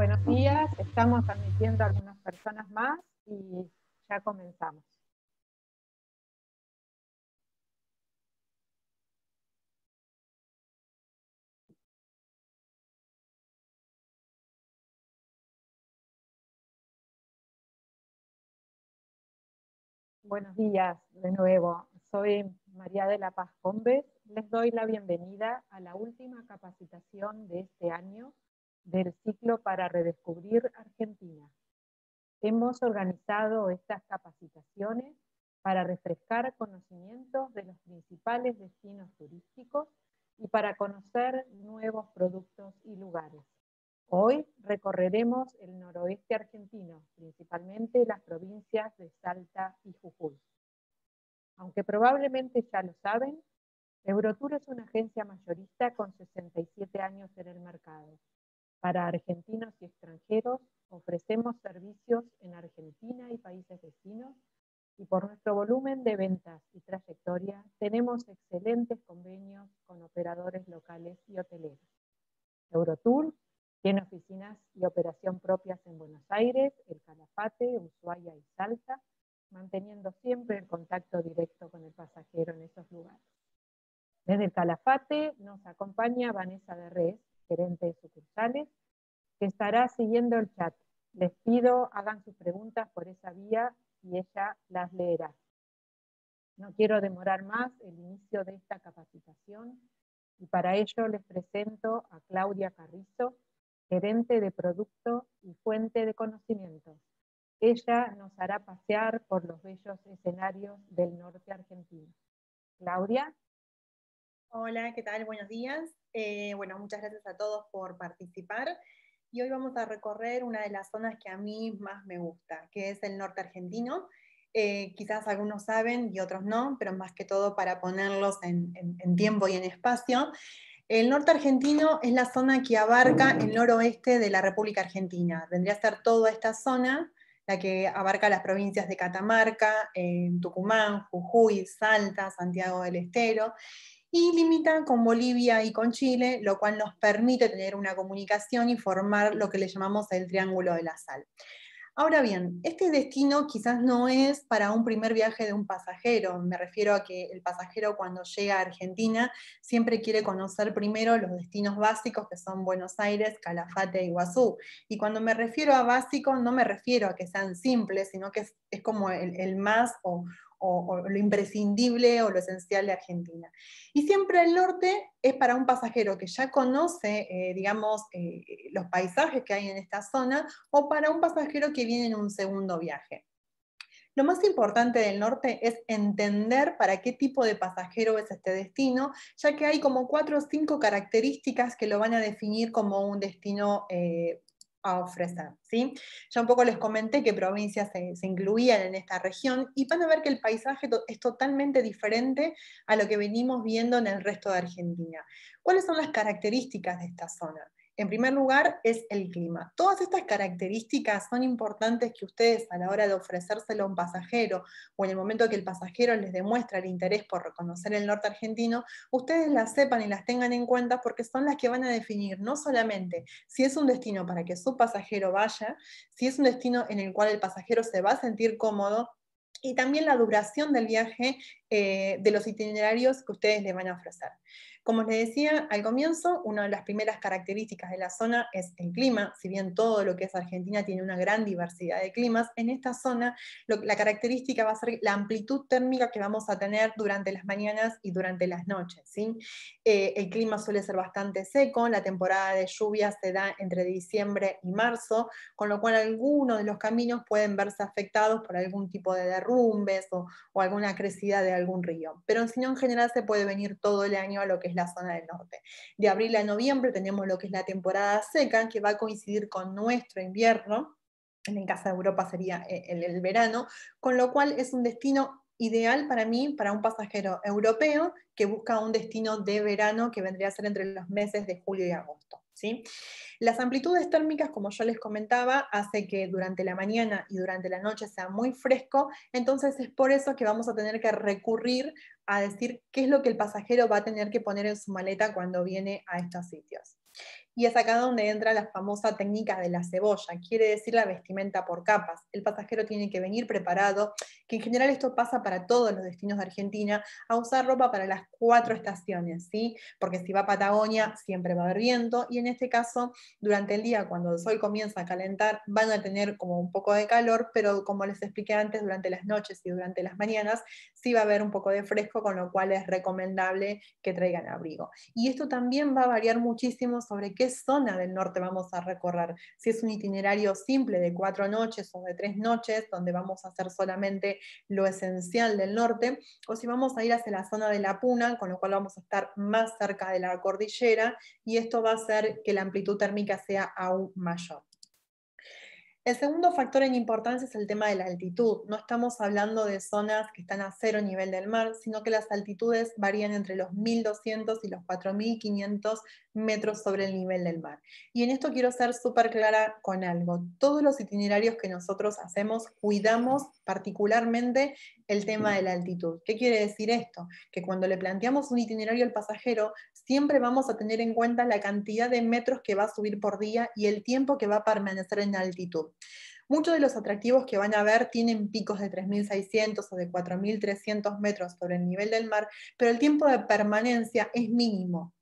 Buenos días, estamos admitiendo a algunas personas más y ya comenzamos. Buenos días de nuevo, soy María de la Paz Combes. Les doy la bienvenida a la última capacitación de este año del ciclo para redescubrir Argentina. Hemos organizado estas capacitaciones para refrescar conocimientos de los principales destinos turísticos y para conocer nuevos productos y lugares. Hoy recorreremos el noroeste argentino, principalmente las provincias de Salta y Jujuy. Aunque probablemente ya lo saben, Eurotour es una agencia mayorista con 67 años en el mercado. Para argentinos y extranjeros ofrecemos servicios en Argentina y países vecinos y por nuestro volumen de ventas y trayectoria tenemos excelentes convenios con operadores locales y hoteleros. Eurotour tiene oficinas y operación propias en Buenos Aires, El Calafate, Ushuaia y Salta, manteniendo siempre el contacto directo con el pasajero en esos lugares. Desde El Calafate nos acompaña Vanessa de Res, gerente de sucursales, que estará siguiendo el chat. Les pido hagan sus preguntas por esa vía y ella las leerá. No quiero demorar más el inicio de esta capacitación y para ello les presento a Claudia Carrizo, gerente de producto y fuente de conocimientos. Ella nos hará pasear por los bellos escenarios del norte argentino. Claudia. Hola, ¿qué tal? Buenos días. Bueno, muchas gracias a todos por participar. Y hoy vamos a recorrer una de las zonas que a mí más me gusta, que es el norte argentino. Quizás algunos saben y otros no, pero más que todo para ponerlos en tiempo y en espacio. El norte argentino es la zona que abarca el noroeste de la República Argentina. Vendría a ser toda esta zona, la que abarca las provincias de Catamarca, Tucumán, Jujuy, Salta, Santiago del Estero, y limita con Bolivia y con Chile, lo cual nos permite tener una comunicación y formar lo que le llamamos el Triángulo de la Sal. Ahora bien, este destino quizás no es para un primer viaje de un pasajero. Me refiero a que el pasajero cuando llega a Argentina siempre quiere conocer primero los destinos básicos que son Buenos Aires, Calafate y Iguazú. Y cuando me refiero a básico no me refiero a que sean simples, sino que es como el más o lo imprescindible o lo esencial de Argentina. Y siempre el norte es para un pasajero que ya conoce, los paisajes que hay en esta zona, o para un pasajero que viene en un segundo viaje. Lo más importante del norte es entender para qué tipo de pasajero es este destino, ya que hay como 4 o 5 características que lo van a definir como un destino a ofrecer, ¿sí? Ya un poco les comenté qué provincias se incluían en esta región y van a ver que el paisaje es totalmente diferente a lo que venimos viendo en el resto de Argentina. ¿Cuáles son las características de esta zona? En primer lugar, es el clima. Todas estas características son importantes que ustedes a la hora de ofrecérselo a un pasajero o en el momento que el pasajero les demuestra el interés por reconocer el norte argentino, ustedes las sepan y las tengan en cuenta porque son las que van a definir no solamente si es un destino para que su pasajero vaya, si es un destino en el cual el pasajero se va a sentir cómodo, y también la duración del viaje de los itinerarios que ustedes le van a ofrecer. Como les decía al comienzo, una de las primeras características de la zona es el clima. Si bien todo lo que es Argentina tiene una gran diversidad de climas, en esta zona la característica va a ser la amplitud térmica que vamos a tener durante las mañanas y durante las noches, ¿sí? El clima suele ser bastante seco, la temporada de lluvias se da entre diciembre y marzo, con lo cual algunos de los caminos pueden verse afectados por algún tipo de derrumbes o alguna crecida de algún río. Pero si no, en general se puede venir todo el año a lo que es la zona del norte. De abril a noviembre tenemos lo que es la temporada seca, que va a coincidir con nuestro invierno, en el caso de Europa sería el verano, con lo cual es un destino ideal para mí, para un pasajero europeo que busca un destino de verano que vendría a ser entre los meses de julio y agosto, ¿sí? Las amplitudes térmicas, como yo les comentaba, hace que durante la mañana y durante la noche sea muy fresco, entonces es por eso que vamos a tener que recurrir a decir qué es lo que el pasajero va a tener que poner en su maleta cuando viene a estos sitios. Y es acá donde entra la famosa técnica de la cebolla, quiere decir la vestimenta por capas. El pasajero tiene que venir preparado, que en general esto pasa para todos los destinos de Argentina, a usar ropa para las 4 estaciones, ¿sí? Porque si va a Patagonia siempre va a haber viento, y en este caso, durante el día, cuando el sol comienza a calentar, van a tener como un poco de calor, pero como les expliqué antes, durante las noches y durante las mañanas, sí va a haber un poco de fresco, con lo cual es recomendable que traigan abrigo. Y esto también va a variar muchísimo sobre qué zona del norte vamos a recorrer. Si es un itinerario simple de 4 noches o de 3 noches, donde vamos a hacer solamente lo esencial del norte, o si vamos a ir hacia la zona de la Puna, con lo cual vamos a estar más cerca de la cordillera, y esto va a hacer que la amplitud térmica sea aún mayor. El segundo factor en importancia es el tema de la altitud. No estamos hablando de zonas que están a 0 nivel del mar, sino que las altitudes varían entre los 1200 y los 4500 metros sobre el nivel del mar. Y en esto quiero ser súper clara con algo. Todos los itinerarios que nosotros hacemos, cuidamos particularmente el tema de la altitud. ¿Qué quiere decir esto? Que cuando le planteamos un itinerario al pasajero, siempre vamos a tener en cuenta la cantidad de metros que va a subir por día y el tiempo que va a permanecer en altitud. Muchos de los atractivos que van a ver tienen picos de 3.600 o de 4.300 metros sobre el nivel del mar, pero el tiempo de permanencia es mínimo.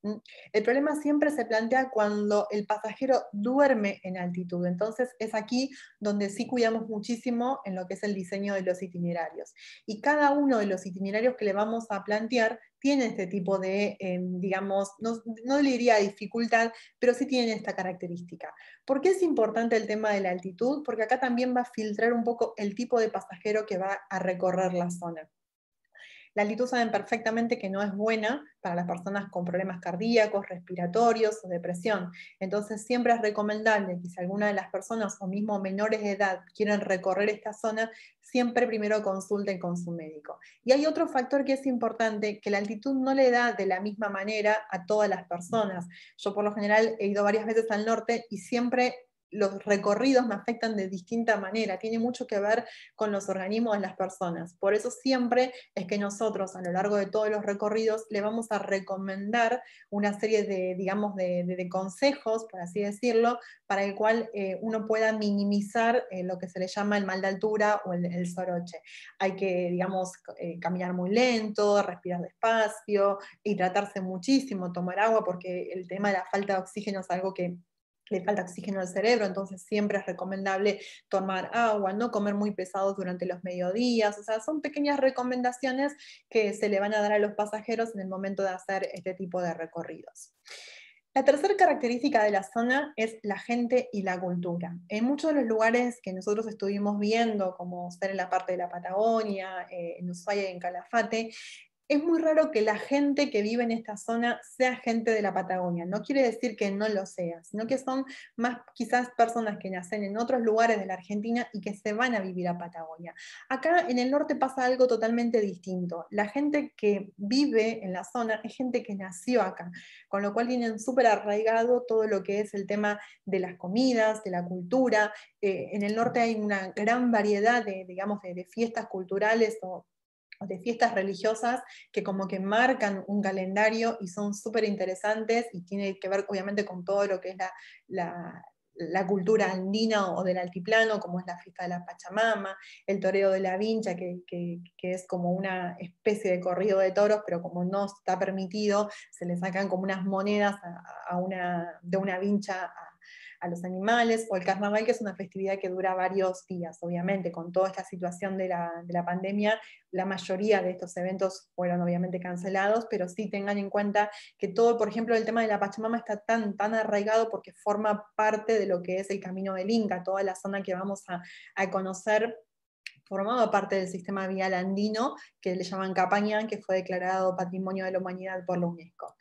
El problema siempre se plantea cuando el pasajero duerme en altitud. Entonces es aquí donde sí cuidamos muchísimo en lo que es el diseño de los itinerarios. Y cada uno de los itinerarios que le vamos a plantear tiene este tipo de, digamos, no le diría dificultad, pero sí tiene esta característica. ¿Por qué es importante el tema de la altitud? Porque acá también va a filtrar un poco el tipo de pasajero que va a recorrer la zona. La altitud saben perfectamente que no es buena para las personas con problemas cardíacos, respiratorios o depresión. Entonces siempre es recomendable que si alguna de las personas o mismo menores de edad quieren recorrer esta zona, siempre primero consulten con su médico. Y hay otro factor que es importante, que la altitud no le da de la misma manera a todas las personas. Yo por lo general he ido varias veces al norte y siempre los recorridos me afectan de distinta manera, tiene mucho que ver con los organismos de las personas. Por eso siempre es que nosotros a lo largo de todos los recorridos le vamos a recomendar una serie de, digamos, de consejos, por así decirlo, para el cual uno pueda minimizar lo que se le llama el mal de altura o el soroche. Hay que, digamos, caminar muy lento, respirar despacio, hidratarse muchísimo, tomar agua, porque el tema de la falta de oxígeno es algo que le falta oxígeno al cerebro, entonces siempre es recomendable tomar agua, no comer muy pesados durante los mediodías, o sea, son pequeñas recomendaciones que se le van a dar a los pasajeros en el momento de hacer este tipo de recorridos. La tercera característica de la zona es la gente y la cultura. En muchos de los lugares que nosotros estuvimos viendo, como ser en la parte de la Patagonia, en Ushuaia y en Calafate, es muy raro que la gente que vive en esta zona sea gente de la Patagonia. No quiere decir que no lo sea, sino que son más quizás personas que nacen en otros lugares de la Argentina y que se van a vivir a Patagonia. Acá en el norte pasa algo totalmente distinto. La gente que vive en la zona es gente que nació acá, con lo cual tienen súper arraigado todo lo que es el tema de las comidas, de la cultura. En el norte hay una gran variedad de, digamos, de fiestas culturales o de fiestas religiosas que como que marcan un calendario y son súper interesantes y tiene que ver obviamente con todo lo que es la cultura andina o del altiplano, como es la fiesta de la Pachamama, el toreo de la Vincha, que es como una especie de corrido de toros, pero como no está permitido, se le sacan como unas monedas de una vincha a los animales, o el carnaval, que es una festividad que dura varios días. Obviamente, con toda esta situación de la pandemia, la mayoría de estos eventos fueron obviamente cancelados, pero sí tengan en cuenta que todo, por ejemplo, el tema de la Pachamama está tan arraigado porque forma parte de lo que es el Camino del Inca, toda la zona que vamos a conocer formaba parte del sistema vial andino, que le llaman Capañán, que fue declarado Patrimonio de la Humanidad por la UNESCO.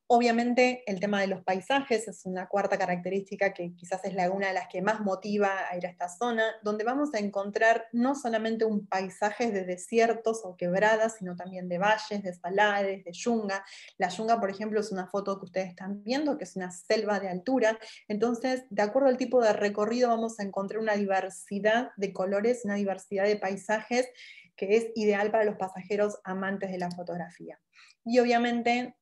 Obviamente el tema de los paisajes es una cuarta característica que quizás es una de las que más motiva a ir a esta zona, donde vamos a encontrar no solamente un paisaje de desiertos o quebradas, sino también de valles, de salares, de yunga. La yunga, por ejemplo, es una foto que ustedes están viendo, que es una selva de altura. Entonces, de acuerdo al tipo de recorrido, vamos a encontrar una diversidad de colores, una diversidad de paisajes que es ideal para los pasajeros amantes de la fotografía. Y obviamente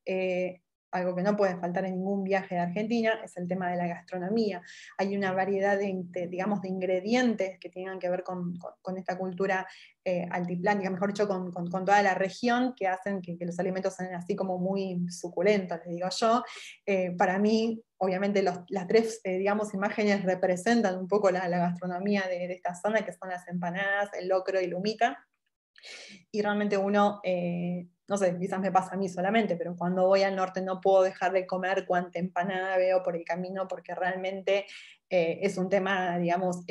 algo que no puede faltar en ningún viaje de Argentina, es el tema de la gastronomía. Hay una variedad digamos, de ingredientes que tengan que ver con esta cultura altiplánica, mejor dicho, con toda la región, que hacen que los alimentos sean así como muy suculentos, les digo yo. Para mí, obviamente, las tres, digamos, imágenes representan un poco la gastronomía de esta zona, que son las empanadas, el locro y la humita. Y realmente uno, no sé, quizás me pasa a mí solamente, pero cuando voy al norte no puedo dejar de comer cuanta empanada veo por el camino, porque realmente es un tema, digamos,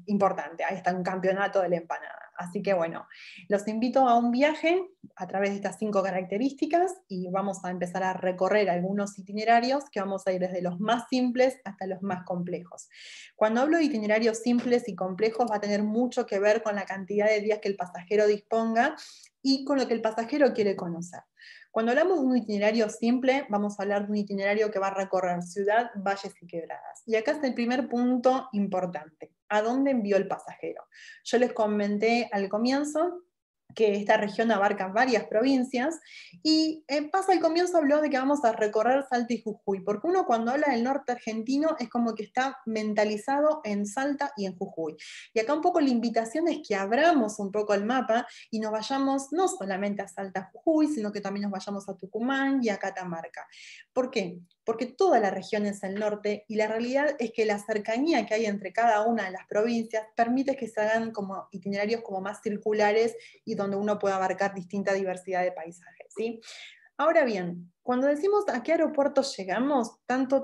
importante. Ahí está un campeonato de la empanada. Así que bueno, los invito a un viaje a través de estas 5 características y vamos a empezar a recorrer algunos itinerarios que vamos a ir desde los más simples hasta los más complejos. Cuando hablo de itinerarios simples y complejos va a tener mucho que ver con la cantidad de días que el pasajero disponga y con lo que el pasajero quiere conocer. Cuando hablamos de un itinerario simple, vamos a hablar de un itinerario que va a recorrer ciudad, valles y quebradas. Y acá está el primer punto importante. ¿A dónde envió el pasajero? Yo les comenté al comienzo que esta región abarca varias provincias, y Paz al comienzo habló de que vamos a recorrer Salta y Jujuy, porque uno cuando habla del norte argentino es como que está mentalizado en Salta y en Jujuy. Y acá un poco la invitación es que abramos un poco el mapa y nos vayamos no solamente a Salta, Jujuy, sino que también nos vayamos a Tucumán y a Catamarca. ¿Por qué? Porque toda la región es el norte y la realidad es que la cercanía que hay entre cada una de las provincias permite que se hagan como itinerarios como más circulares y donde uno pueda abarcar distinta diversidad de paisajes, ¿sí? Ahora bien, cuando decimos a qué aeropuertos llegamos,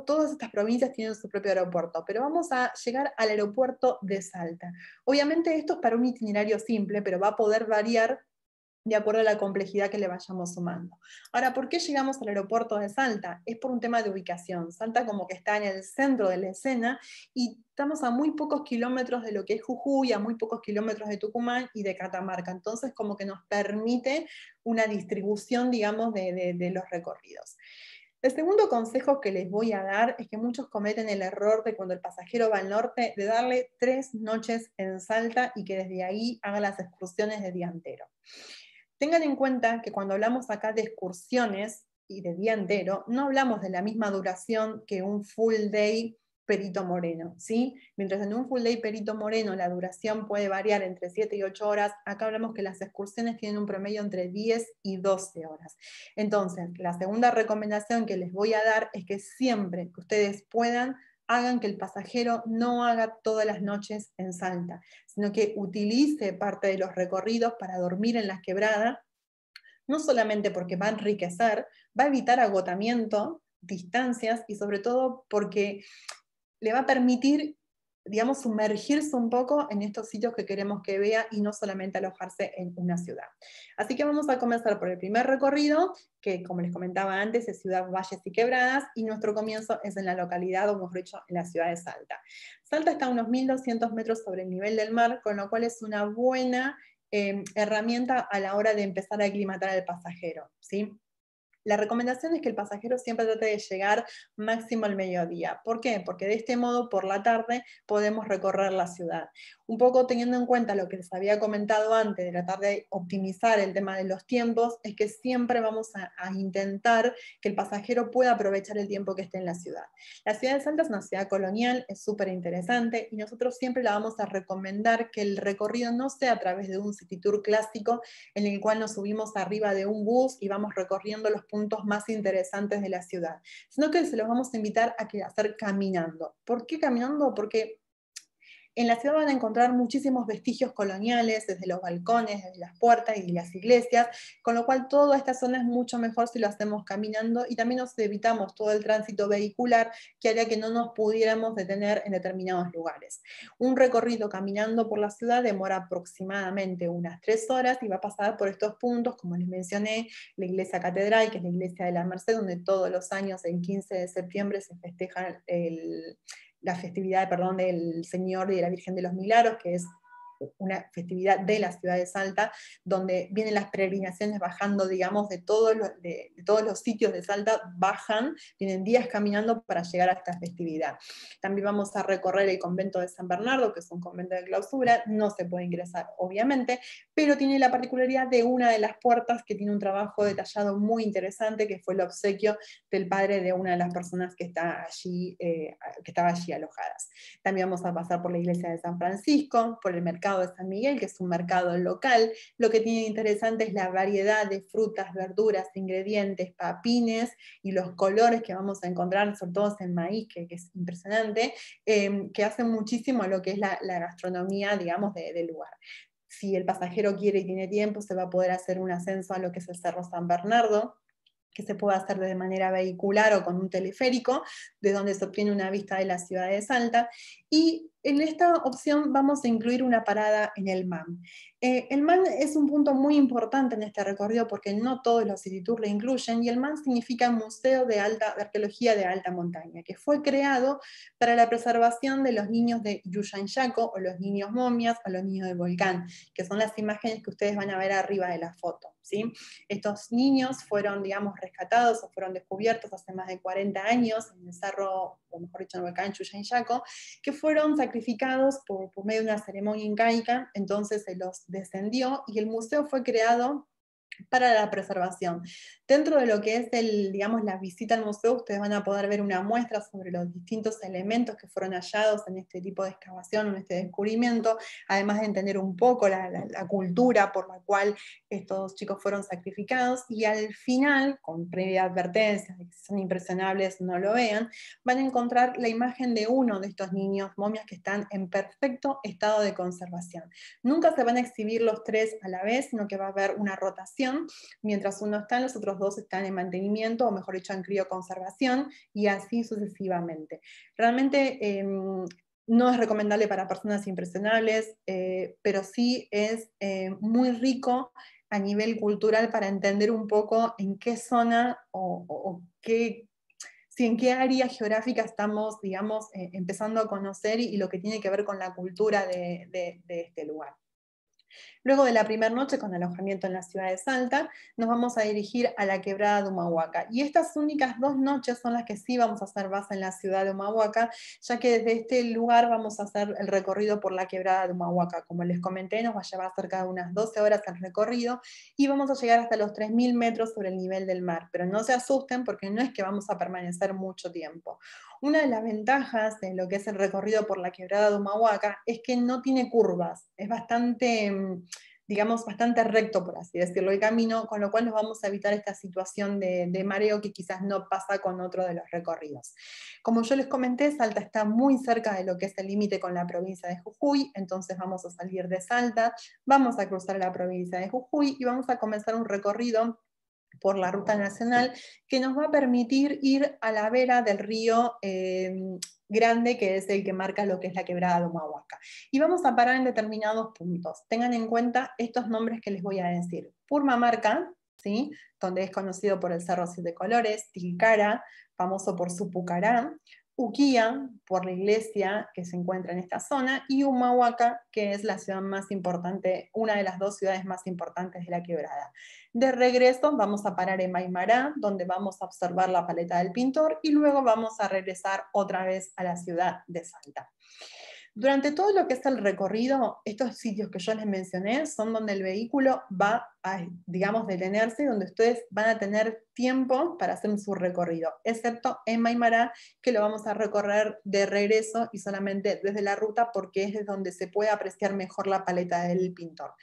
todas estas provincias tienen su propio aeropuerto, pero vamos a llegar al aeropuerto de Salta. Obviamente esto es para un itinerario simple, pero va a poder variar de acuerdo a la complejidad que le vayamos sumando. Ahora, ¿por qué llegamos al aeropuerto de Salta? Es por un tema de ubicación. Salta como que está en el centro de la escena y estamos a muy pocos kilómetros de lo que es Jujuy, a muy pocos kilómetros de Tucumán y de Catamarca. Entonces, como que nos permite una distribución, digamos, de los recorridos. El segundo consejo que les voy a dar es que muchos cometen el error de cuando el pasajero va al norte, de darle 3 noches en Salta y que desde ahí haga las excursiones de día entero. Tengan en cuenta que cuando hablamos acá de excursiones y de día entero, no hablamos de la misma duración que un full day Perito Moreno, ¿sí? Mientras en un full day Perito Moreno la duración puede variar entre 7 y 8 horas, acá hablamos que las excursiones tienen un promedio entre 10 y 12 horas. Entonces, la segunda recomendación que les voy a dar es que siempre que ustedes puedan, hagan que el pasajero no haga todas las noches en Salta, sino que utilice parte de los recorridos para dormir en las quebradas, no solamente porque va a enriquecer, va a evitar agotamiento, distancias y sobre todo porque le va a permitir, digamos, sumergirse un poco en estos sitios que queremos que vea y no solamente alojarse en una ciudad. Así que vamos a comenzar por el primer recorrido, que como les comentaba antes es Ciudad, Valles y Quebradas, y nuestro comienzo es en la localidad, o mejor dicho, en la ciudad de Salta. Salta está a unos 1200 metros sobre el nivel del mar, con lo cual es una buena herramienta a la hora de empezar a aclimatar al pasajero, ¿sí? La recomendación es que el pasajero siempre trate de llegar máximo al mediodía. ¿Por qué? Porque de este modo, por la tarde, podemos recorrer la ciudad. Un poco teniendo en cuenta lo que les había comentado antes, de tratar de optimizar el tema de los tiempos, es que siempre vamos a intentar que el pasajero pueda aprovechar el tiempo que esté en la ciudad. La ciudad de Salta es una ciudad colonial, es súper interesante, y nosotros siempre la vamos a recomendar que el recorrido no sea a través de un city tour clásico, en el cual nos subimos arriba de un bus y vamos recorriendo los puntos más interesantes de la ciudad, sino que se los vamos a invitar a hacer caminando. ¿Por qué caminando? Porque en la ciudad van a encontrar muchísimos vestigios coloniales, desde los balcones, desde las puertas y las iglesias, con lo cual toda esta zona es mucho mejor si lo hacemos caminando y también nos evitamos todo el tránsito vehicular que haría que no nos pudiéramos detener en determinados lugares. Un recorrido caminando por la ciudad demora aproximadamente unas 3 horas y va a pasar por estos puntos, como les mencioné, la iglesia catedral, que es la iglesia de la Merced, donde todos los años, el 15 de septiembre, se festeja la festividad, perdón, del Señor y de la Virgen de los Milagros, que es una festividad de la ciudad de Salta, donde vienen las peregrinaciones bajando, digamos, de todos los sitios de Salta, bajan, tienen días caminando para llegar a esta festividad. También vamos a recorrer el convento de San Bernardo, que es un convento de clausura, no se puede ingresar, obviamente, pero tiene la particularidad de una de las puertas que tiene un trabajo detallado muy interesante, que fue el obsequio del padre de una de las personas que estaba allí alojadas. También vamos a pasar por la iglesia de San Francisco, por el mercado de San Miguel, que es un mercado local. Lo que tiene interesante es la variedad de frutas, verduras, ingredientes, papines y los colores que vamos a encontrar, sobre todo en maíz, que es impresionante, que hacen muchísimo a lo que es la gastronomía, digamos, del lugar. Si el pasajero quiere y tiene tiempo, se va a poder hacer un ascenso a lo que es el Cerro San Bernardo, que se puede hacer de manera vehicular o con un teleférico, de donde se obtiene una vista de la ciudad de Salta. Y en esta opción vamos a incluir una parada en el MAM. El MAM es un punto muy importante en este recorrido porque no todos los city tours lo incluyen, y el MAM significa Museo de Arqueología de Alta Montaña, que fue creado para la preservación de los niños de Yuyanyaco, o los niños momias, o los niños del volcán, que son las imágenes que ustedes van a ver arriba de la foto, ¿sí? Estos niños fueron, digamos, rescatados o fueron descubiertos hace más de 40 años en el cerro, o mejor dicho, en el volcán Yuyanyaco, que fueron sacrificados por medio de una ceremonia incaica. Entonces se los descendió y el museo fue creado para la preservación. Dentro de lo que es digamos, la visita al museo, ustedes van a poder ver una muestra sobre los distintos elementos que fueron hallados en este tipo de excavación, en este descubrimiento, además de entender un poco la cultura por la cual estos chicos fueron sacrificados, y al final, con previa advertencia de que si son impresionables no lo vean, van a encontrar la imagen de uno de estos niños momias que están en perfecto estado de conservación. Nunca se van a exhibir los tres a la vez, sino que va a haber una rotación. Mientras uno está, los otros dos están en mantenimiento, o mejor dicho, en crioconservación, y así sucesivamente. Realmente no es recomendable para personas impresionables, pero sí es muy rico a nivel cultural para entender un poco en qué zona o si en qué área geográfica estamos, digamos, empezando a conocer, y lo que tiene que ver con la cultura de este lugar. Luego de la primera noche con alojamiento en la ciudad de Salta, nos vamos a dirigir a la quebrada de Humahuaca. Y estas únicas 2 noches son las que sí vamos a hacer base en la ciudad de Humahuaca, ya que desde este lugar vamos a hacer el recorrido por la quebrada de Humahuaca. Como les comenté, nos va a llevar cerca de unas 12 horas el recorrido y vamos a llegar hasta los 3.000 metros sobre el nivel del mar. Pero no se asusten, porque no es que vamos a permanecer mucho tiempo. Una de las ventajas de lo que es el recorrido por la quebrada de Humahuaca es que no tiene curvas, es bastante, digamos, bastante recto, por así decirlo, el camino, con lo cual nos vamos a evitar esta situación de mareo que quizás no pasa con otro de los recorridos. Como yo les comenté, Salta está muy cerca de lo que es el límite con la provincia de Jujuy, entonces vamos a salir de Salta, vamos a cruzar la provincia de Jujuy y vamos a comenzar un recorrido por la ruta nacional que nos va a permitir ir a la vera del río Grande, que es el que marca lo que es la quebrada de Humahuaca. Y vamos a parar en determinados puntos. Tengan en cuenta estos nombres que les voy a decir. Purmamarca, ¿sí? Donde es conocido por el Cerro Siete Colores; Tilcara, famoso por su pucará; Uquía, por la iglesia que se encuentra en esta zona; y Humahuaca, que es la ciudad más importante, una de las 2 ciudades más importantes de la quebrada. De regreso vamos a parar en Maimará, donde vamos a observar la paleta del pintor, y luego vamos a regresar otra vez a la ciudad de Salta. Durante todo lo que es el recorrido, estos sitios que yo les mencioné son donde el vehículo va a, digamos, detenerse, donde ustedes van a tener tiempo para hacer su recorrido, excepto en Maimará, que lo vamos a recorrer de regreso y solamente desde la ruta, porque es desde donde se puede apreciar mejor la paleta del pintor.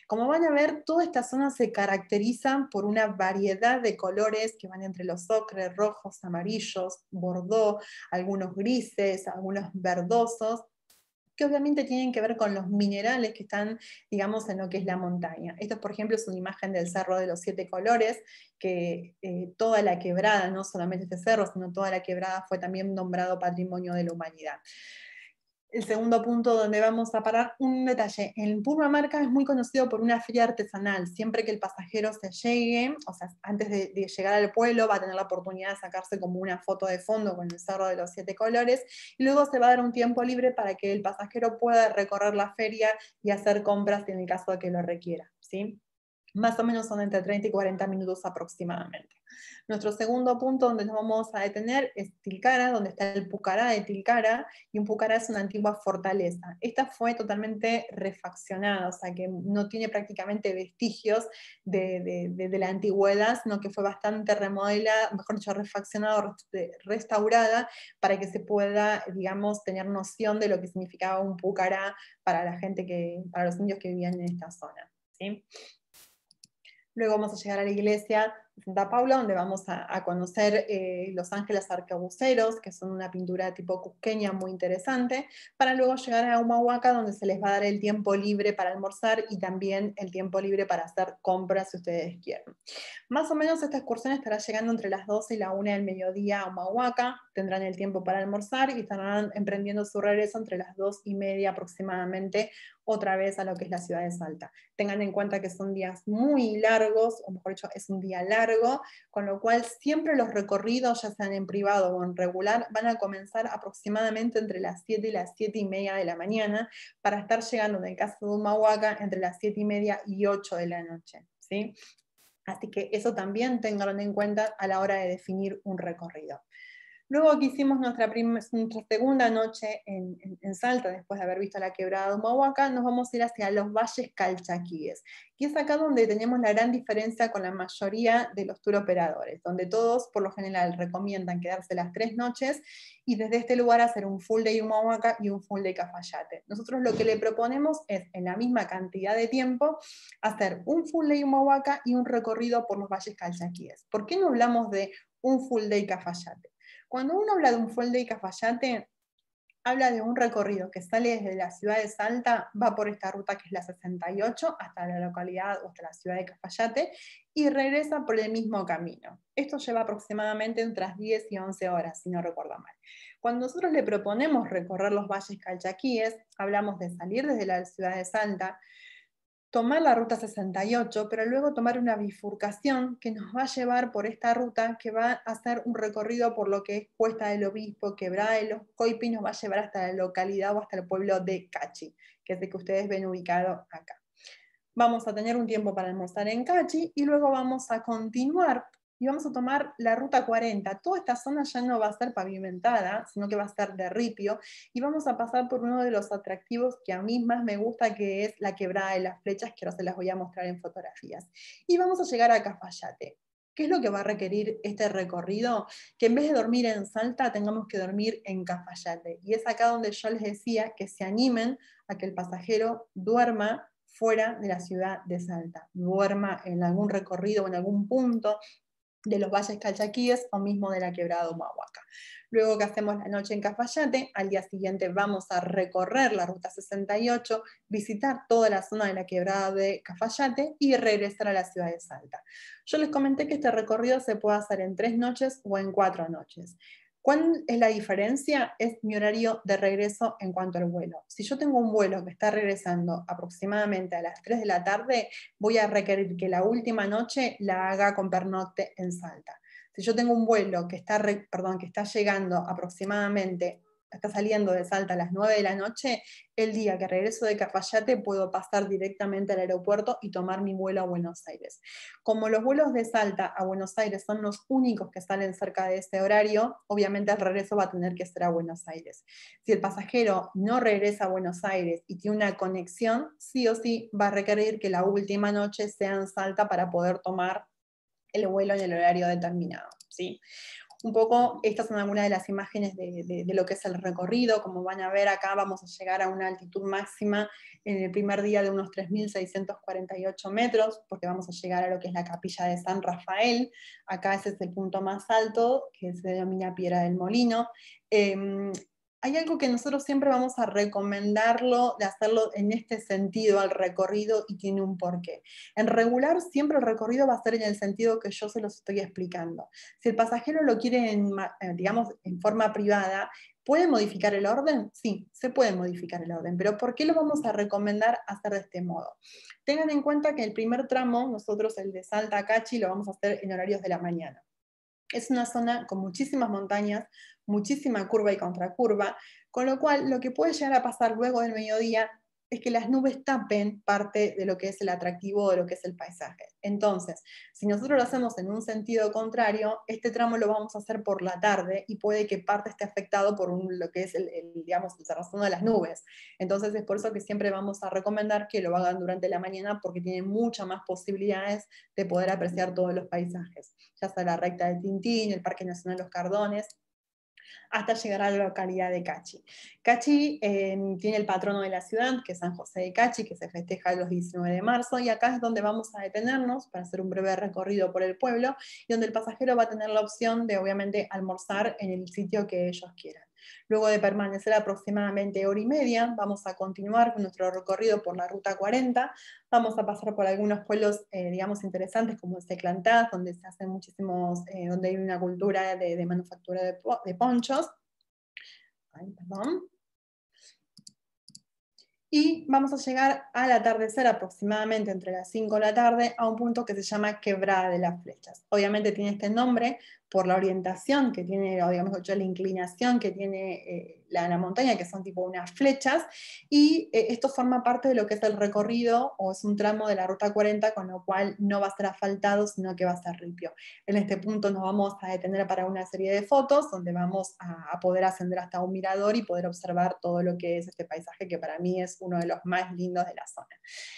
Como van a ver, toda esta zona se caracteriza por una variedad de colores que van entre los ocres, rojos, amarillos, bordó, algunos grises, algunos verdosos, que obviamente tienen que ver con los minerales que están, digamos, en lo que es la montaña. Esto, por ejemplo, es una imagen del Cerro de los Siete Colores, que toda la quebrada, no solamente este cerro, sino toda la quebrada, fue también nombrado Patrimonio de la Humanidad. el segundo punto donde vamos a parar, un detalle. En Purmamarca es muy conocido por una feria artesanal. Siempre que el pasajero se llegue, o sea, antes de llegar al pueblo, va a tener la oportunidad de sacarse como una foto de fondo con el Cerro de los Siete Colores, y luego se va a dar un tiempo libre para que el pasajero pueda recorrer la feria y hacer compras en el caso de que lo requiera, ¿sí? Más o menos son entre 30 y 40 minutos aproximadamente. Nuestro segundo punto donde nos vamos a detener es Tilcara, donde está el Pucará de Tilcara, y un Pucará es una antigua fortaleza. Esta fue totalmente refaccionada, o sea que no tiene prácticamente vestigios de la antigüedad, sino que fue bastante remodelada, mejor dicho, refaccionada, restaurada, para que se pueda, digamos, tener noción de lo que significaba un Pucará para la gente para los indios que vivían en esta zona, ¿sí? Luego vamos a llegar a la iglesia de Santa Paula, donde vamos a conocer los ángeles arcabuceros, que son una pintura tipo cusqueña muy interesante, para luego llegar a Humahuaca, donde se les va a dar el tiempo libre para almorzar y también el tiempo libre para hacer compras si ustedes quieren. Más o menos esta excursión estará llegando entre las 12 y la 1 del mediodía a Humahuaca, tendrán el tiempo para almorzar y estarán emprendiendo su regreso entre las 2:30 aproximadamente, otra vez a lo que es la ciudad de Salta. Tengan en cuenta que son días muy largos, o mejor dicho, es un día largo, con lo cual siempre los recorridos, ya sean en privado o en regular, van a comenzar aproximadamente entre las 7 y las 7:30 de la mañana, para estar llegando, en el caso de Humahuaca, entre las 7:30 y 8 de la noche, ¿sí? Así que eso también tenganlo en cuenta a la hora de definir un recorrido. Luego que hicimos nuestra segunda noche en Salta, después de haber visto la quebrada de Humahuaca, nos vamos a ir hacia los valles calchaquíes, que es acá donde tenemos la gran diferencia con la mayoría de los tour operadores, donde todos por lo general recomiendan quedarse las 3 noches y desde este lugar hacer un full day Humahuaca y un full day Cafayate. Nosotros lo que le proponemos es, en la misma cantidad de tiempo, hacer un full day Humahuaca y un recorrido por los valles calchaquíes. ¿Por qué no hablamos de un full day Cafayate? Cuando uno habla de un full day Cafayate, habla de un recorrido que sale desde la ciudad de Salta, va por esta ruta que es la 68 hasta la localidad o hasta la ciudad de Cafayate y regresa por el mismo camino. Esto lleva aproximadamente entre las 10 y 11 horas, si no recuerdo mal. Cuando nosotros le proponemos recorrer los valles calchaquíes, hablamos de salir desde la ciudad de Salta, tomar la ruta 68, pero luego tomar una bifurcación que nos va a llevar por esta ruta, que va a hacer un recorrido por lo que es Cuesta del Obispo, Quebrada de los Coipi, nos va a llevar hasta la localidad o hasta el pueblo de Cachi, que es el que ustedes ven ubicado acá. Vamos a tener un tiempo para almorzar en Cachi y luego vamos a continuar y vamos a tomar la ruta 40. Toda esta zona ya no va a ser pavimentada, sino que va a ser de ripio, y vamos a pasar por uno de los atractivos que a mí más me gusta, que es la quebrada de las flechas, que ahora se las voy a mostrar en fotografías. Y vamos a llegar a Cafayate. ¿Qué es lo que va a requerir este recorrido? Que en vez de dormir en Salta, tengamos que dormir en Cafayate. Y es acá donde yo les decía que se animen a que el pasajero duerma fuera de la ciudad de Salta, duerma en algún recorrido o en algún punto de los valles calchaquíes o mismo de la quebrada de Humahuaca. Luego que hacemos la noche en Cafayate, al día siguiente vamos a recorrer la ruta 68, visitar toda la zona de la quebrada de Cafayate y regresar a la ciudad de Salta. Yo les comenté que este recorrido se puede hacer en 3 noches o en 4 noches. ¿Cuál es la diferencia? Es mi horario de regreso en cuanto al vuelo. Si yo tengo un vuelo que está regresando aproximadamente a las 3 de la tarde, voy a requerir que la última noche la haga con pernocte en Salta. Si yo tengo un vuelo que está llegando aproximadamente, está saliendo de Salta a las 9 de la noche, el día que regreso de Cafayate puedo pasar directamente al aeropuerto y tomar mi vuelo a Buenos Aires. Como los vuelos de Salta a Buenos Aires son los únicos que salen cerca de ese horario, obviamente el regreso va a tener que ser a Buenos Aires. Si el pasajero no regresa a Buenos Aires y tiene una conexión, sí o sí va a requerir que la última noche sea en Salta para poder tomar el vuelo en el horario determinado, ¿sí? Un poco, estas son algunas de las imágenes de lo que es el recorrido. Como van a ver acá, vamos a llegar a una altitud máxima en el primer día de unos 3.648 metros, porque vamos a llegar a lo que es la capilla de San Rafael. Acá ese es el punto más alto, que se denomina Piedra del Molino. hay algo que nosotros siempre vamos a recomendarlo de hacerlo en este sentido al recorrido y tiene un porqué. En regular siempre el recorrido va a ser en el sentido que yo se los estoy explicando. Si el pasajero lo quiere digamos, en forma privada, ¿puede modificar el orden? Sí, se puede modificar el orden, pero ¿por qué lo vamos a recomendar hacer de este modo? Tengan en cuenta que el primer tramo, nosotros el de Salta a Cachi, lo vamos a hacer en horarios de la mañana. Es una zona con muchísimas montañas, muchísima curva y contracurva, con lo cual lo que puede llegar a pasar luego del mediodía es que las nubes tapen parte de lo que es el atractivo de lo que es el paisaje. Entonces, si nosotros lo hacemos en un sentido contrario, este tramo lo vamos a hacer por la tarde y puede que parte esté afectado por lo que es digamos, el cerrazón de las nubes. Entonces es por eso que siempre vamos a recomendar que lo hagan durante la mañana porque tienen muchas más posibilidades de poder apreciar todos los paisajes, ya sea la recta de Tintín, el Parque Nacional Los Cardones, hasta llegar a la localidad de Cachi. Cachi tiene el patrono de la ciudad, que es San José de Cachi, que se festeja los 19 de marzo, y acá es donde vamos a detenernos para hacer un breve recorrido por el pueblo, y donde el pasajero va a tener la opción de, obviamente, almorzar en el sitio que ellos quieran. Luego de permanecer aproximadamente hora y media, vamos a continuar con nuestro recorrido por la Ruta 40, vamos a pasar por algunos pueblos, digamos, interesantes como Seclantás, donde se hacen muchísimos, donde hay una cultura de manufactura de ponchos. Ay, perdón. Y vamos a llegar al atardecer aproximadamente entre las 5 de la tarde a un punto que se llama Quebrada de las Flechas. Obviamente tiene este nombre por la orientación que tiene, o digamos, la inclinación que tiene la montaña, que son tipo unas flechas, y esto forma parte de lo que es el recorrido, o es un tramo de la Ruta 40, con lo cual no va a ser asfaltado, sino que va a ser ripio. En este punto nos vamos a detener para una serie de fotos, donde vamos a poder ascender hasta un mirador y poder observar todo lo que es este paisaje, que para mí es uno de los más lindos de la zona.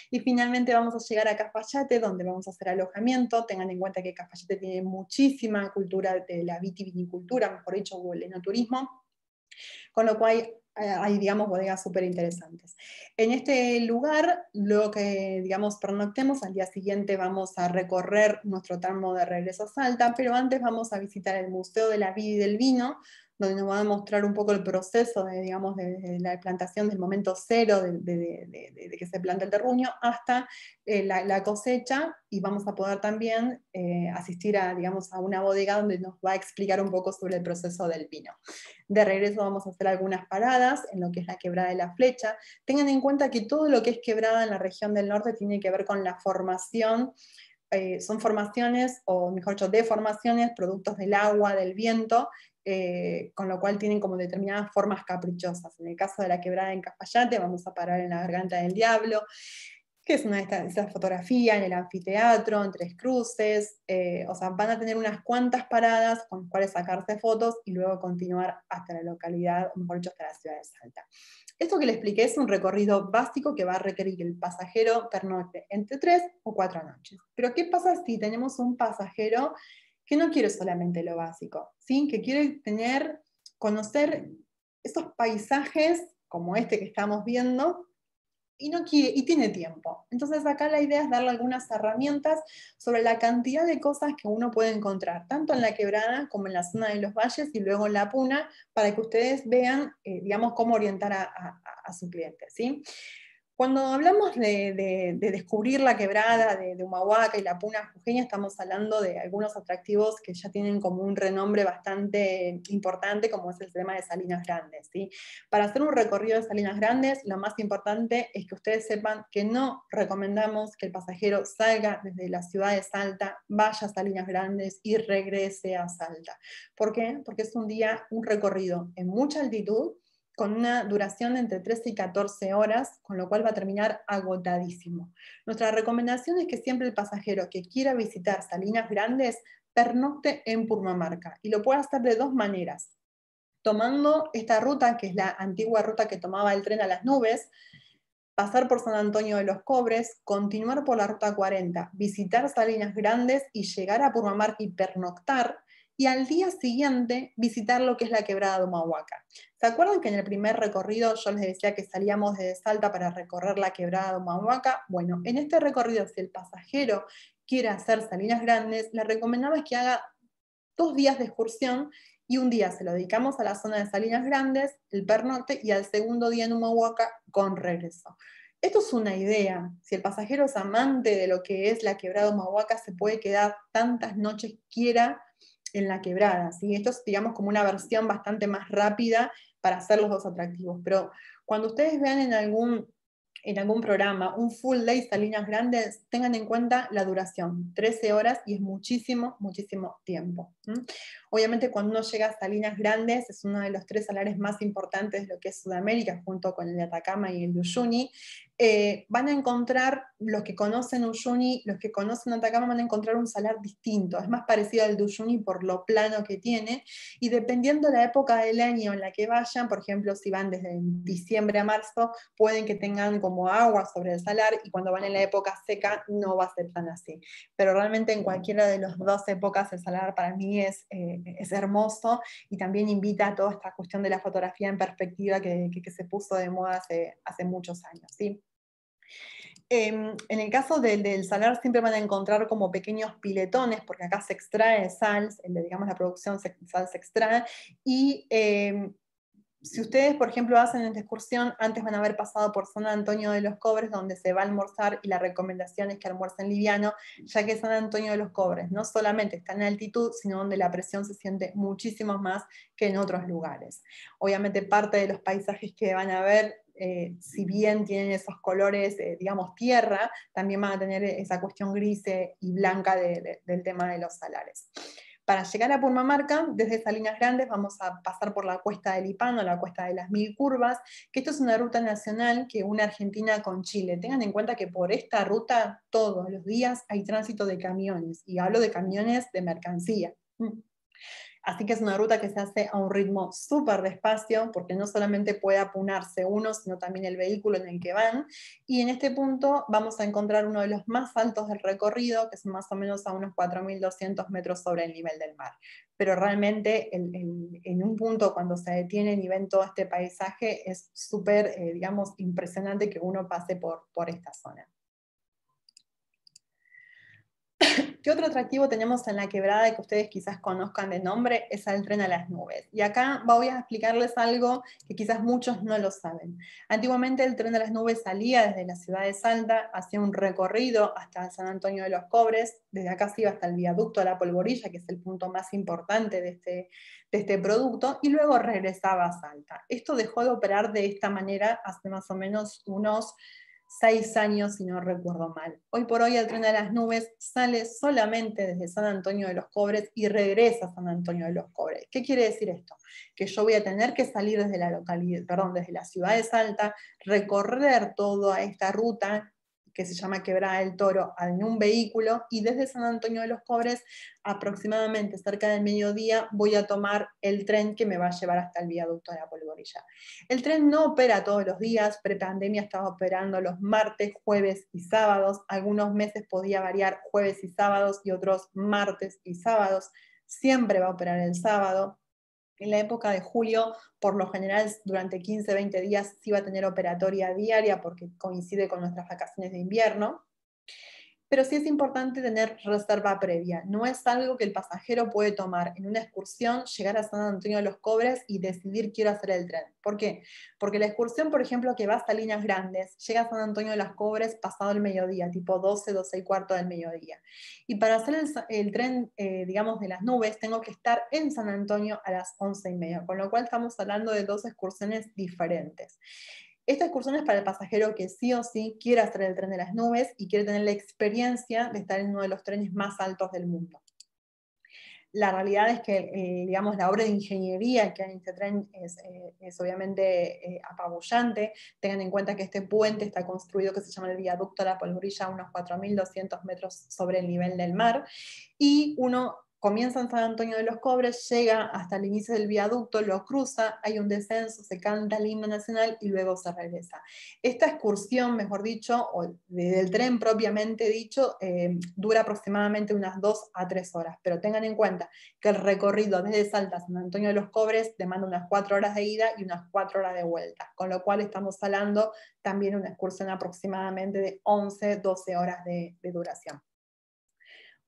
Y finalmente vamos a llegar a Cafayate, donde vamos a hacer alojamiento. Tengan en cuenta que Cafayate tiene muchísima cultura de la vitivinicultura, mejor dicho, o el enoturismo, con lo cual hay, digamos, bodegas súper interesantes. En este lugar, luego que, digamos, pernoctemos, al día siguiente vamos a recorrer nuestro tramo de regreso a Salta, pero antes vamos a visitar el Museo de la Vid y del Vino, donde nos va a mostrar un poco el proceso de, digamos, de la plantación del momento cero de que se planta el terruño hasta la cosecha, y vamos a poder también asistir a, digamos, a una bodega donde nos va a explicar un poco sobre el proceso del vino. De regreso vamos a hacer algunas paradas en lo que es la Quebrada de la Flecha. Tengan en cuenta que todo lo que es quebrada en la región del norte tiene que ver con la formación, son formaciones, o mejor dicho, deformaciones, productos del agua, del viento, con lo cual tienen como determinadas formas caprichosas. En el caso de la quebrada en Cafayate, vamos a parar en la Garganta del Diablo, que es una de esas fotografías en el anfiteatro, en Tres Cruces, o sea, van a tener unas cuantas paradas con las cuales sacarse fotos y luego continuar hasta la localidad, o mejor dicho, hasta la ciudad de Salta. Esto que le expliqué es un recorrido básico que va a requerir que el pasajero pernocte entre 3 o 4 noches. Pero ¿qué pasa si tenemos un pasajero que no quiere solamente lo básico, ¿sí? Que quiere conocer esos paisajes como este que estamos viendo, y no quiere, y tiene tiempo? Entonces acá la idea es darle algunas herramientas sobre la cantidad de cosas que uno puede encontrar, tanto en la quebrada como en la zona de los valles y luego en la puna, para que ustedes vean, digamos, cómo orientar a su cliente, ¿sí? Cuando hablamos de descubrir la quebrada de Humahuaca y la Puna Jujeña, estamos hablando de algunos atractivos que ya tienen como un renombre bastante importante, como es el tema de Salinas Grandes, ¿sí? Para hacer un recorrido de Salinas Grandes, lo más importante es que ustedes sepan que no recomendamos que el pasajero salga desde la ciudad de Salta, vaya a Salinas Grandes y regrese a Salta. ¿Por qué? Porque es un recorrido en mucha altitud, con una duración de entre 13 y 14 horas, con lo cual va a terminar agotadísimo. Nuestra recomendación es que siempre el pasajero que quiera visitar Salinas Grandes pernocte en Purmamarca, y lo puede hacer de dos maneras: tomando esta ruta, que es la antigua ruta que tomaba el tren a las nubes, pasar por San Antonio de los Cobres, continuar por la Ruta 40, visitar Salinas Grandes y llegar a Purmamarca y pernoctar, y al día siguiente visitar lo que es la quebrada de Humahuaca. ¿Se acuerdan que en el primer recorrido yo les decía que salíamos desde Salta para recorrer la quebrada de Humahuaca? Bueno, en este recorrido, si el pasajero quiere hacer Salinas Grandes, le recomendamos que haga 2 días de excursión y un día se lo dedicamos a la zona de Salinas Grandes, el pernocte, y al segundo día en Humahuaca con regreso. Esto es una idea. Si el pasajero es amante de lo que es la quebrada Humahuaca, se puede quedar tantas noches quiera en la quebrada, ¿sí? Esto es, digamos, como una versión bastante más rápida para hacer los dos atractivos. Pero cuando ustedes vean en algún programa un full day Salinas Grandes, tengan en cuenta la duración, 13 horas, y es muchísimo, muchísimo tiempo. Obviamente cuando uno llega a Salinas Grandes, es uno de los 3 salares más importantes de lo que es Sudamérica, junto con el de Atacama y el de Uyuni. Van a encontrar, los que conocen Uyuni, los que conocen Atacama, van a encontrar un salar distinto, es más parecido al de Uyuni por lo plano que tiene, y dependiendo de la época del año en la que vayan, por ejemplo, si van desde diciembre a marzo, pueden que tengan como agua sobre el salar, y cuando van en la época seca no va a ser tan así. Pero realmente en cualquiera de las dos épocas el salar para mí es hermoso, y también invita a toda esta cuestión de la fotografía en perspectiva que se puso de moda hace muchos años, ¿sí? En el caso del salar siempre van a encontrar como pequeños piletones, porque acá se extrae sal, digamos la producción sal se extrae, y si ustedes, por ejemplo, hacen esta excursión, antes van a haber pasado por San Antonio de los Cobres, donde se va a almorzar, y la recomendación es que almuercen liviano, ya que San Antonio de los Cobres no solamente está en altitud, sino donde la presión se siente muchísimo más que en otros lugares. Obviamente parte de los paisajes que van a ver, si bien tienen esos colores, digamos, tierra, también van a tener esa cuestión gris y blanca del tema de los salares. Para llegar a Purmamarca, desde Salinas Grandes vamos a pasar por la Cuesta del Lipano, la Cuesta de las Mil Curvas, que esto es una ruta nacional que une Argentina con Chile. Tengan en cuenta que por esta ruta todos los días hay tránsito de camiones, y hablo de camiones de mercancía. Así que es una ruta que se hace a un ritmo súper despacio, porque no solamente puede apunarse uno, sino también el vehículo en el que van. Y en este punto vamos a encontrar uno de los más altos del recorrido, que es más o menos a unos 4.200 metros sobre el nivel del mar. Pero realmente en un punto cuando se detienen y ven todo este paisaje, es súper, digamos, impresionante que uno pase por esta zona. ¿Qué otro atractivo tenemos en la quebrada que ustedes quizás conozcan de nombre? Es el tren a las nubes. Y acá voy a explicarles algo que quizás muchos no lo saben. Antiguamente el tren a las nubes salía desde la ciudad de Salta, hacía un recorrido hasta San Antonio de los Cobres, desde acá se iba hasta el viaducto de la Polvorilla, que es el punto más importante de este producto, y luego regresaba a Salta. Esto dejó de operar de esta manera hace más o menos unos 6 años, si no recuerdo mal. Hoy por hoy el tren a las nubes sale solamente desde San Antonio de los Cobres y regresa a San Antonio de los Cobres. ¿Qué quiere decir esto? Que yo voy a tener que salir desde desde la ciudad de Salta, recorrer toda esta ruta que se llama Quebrada del Toro en un vehículo, y desde San Antonio de los Cobres, aproximadamente cerca del mediodía, voy a tomar el tren que me va a llevar hasta el viaducto de la Polvorilla. El tren no opera todos los días, prepandemia estaba operando los martes, jueves y sábados, algunos meses podía variar jueves y sábados y otros martes y sábados, siempre va a operar el sábado. En la época de julio, por lo general, durante 15, 20 días sí va a tener operatoria diaria porque coincide con nuestras vacaciones de invierno. Pero sí es importante tener reserva previa. No es algo que el pasajero puede tomar en una excursión, llegar a San Antonio de los Cobres y decidir quiero hacer el tren. ¿Por qué? Porque la excursión, por ejemplo, que va hasta Líneas Grandes, llega a San Antonio de los Cobres pasado el mediodía, tipo 12, 12 y cuarto del mediodía. Y para hacer el tren, digamos, de las nubes, tengo que estar en San Antonio a las 11:30, con lo cual estamos hablando de 2 excursiones diferentes. Esta excursión es para el pasajero que sí o sí quiere hacer el tren de las nubes y quiere tener la experiencia de estar en uno de los trenes más altos del mundo. La realidad es que, digamos, la obra de ingeniería que hay en este tren es obviamente apabullante. Tengan en cuenta que este puente está construido, que se llama el viaducto de la Polvorilla, a unos 4.200 metros sobre el nivel del mar, y uno comienza en San Antonio de los Cobres, llega hasta el inicio del viaducto, lo cruza, hay un descenso, se canta el himno nacional y luego se regresa. Esta excursión, mejor dicho, o del tren propiamente dicho, dura aproximadamente unas 2 a 3 horas, pero tengan en cuenta que el recorrido desde Salta a San Antonio de los Cobres demanda unas 4 horas de ida y unas 4 horas de vuelta, con lo cual estamos hablando también de una excursión aproximadamente de 11, 12 horas de duración.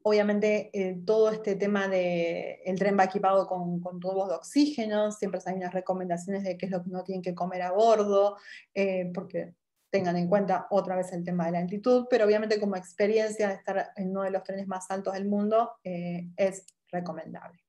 Obviamente todo este tema del tren va equipado con tubos de oxígeno, siempre hay unas recomendaciones de qué es lo que no tienen que comer a bordo, porque tengan en cuenta otra vez el tema de la altitud, pero obviamente como experiencia de estar en uno de los trenes más altos del mundo es recomendable.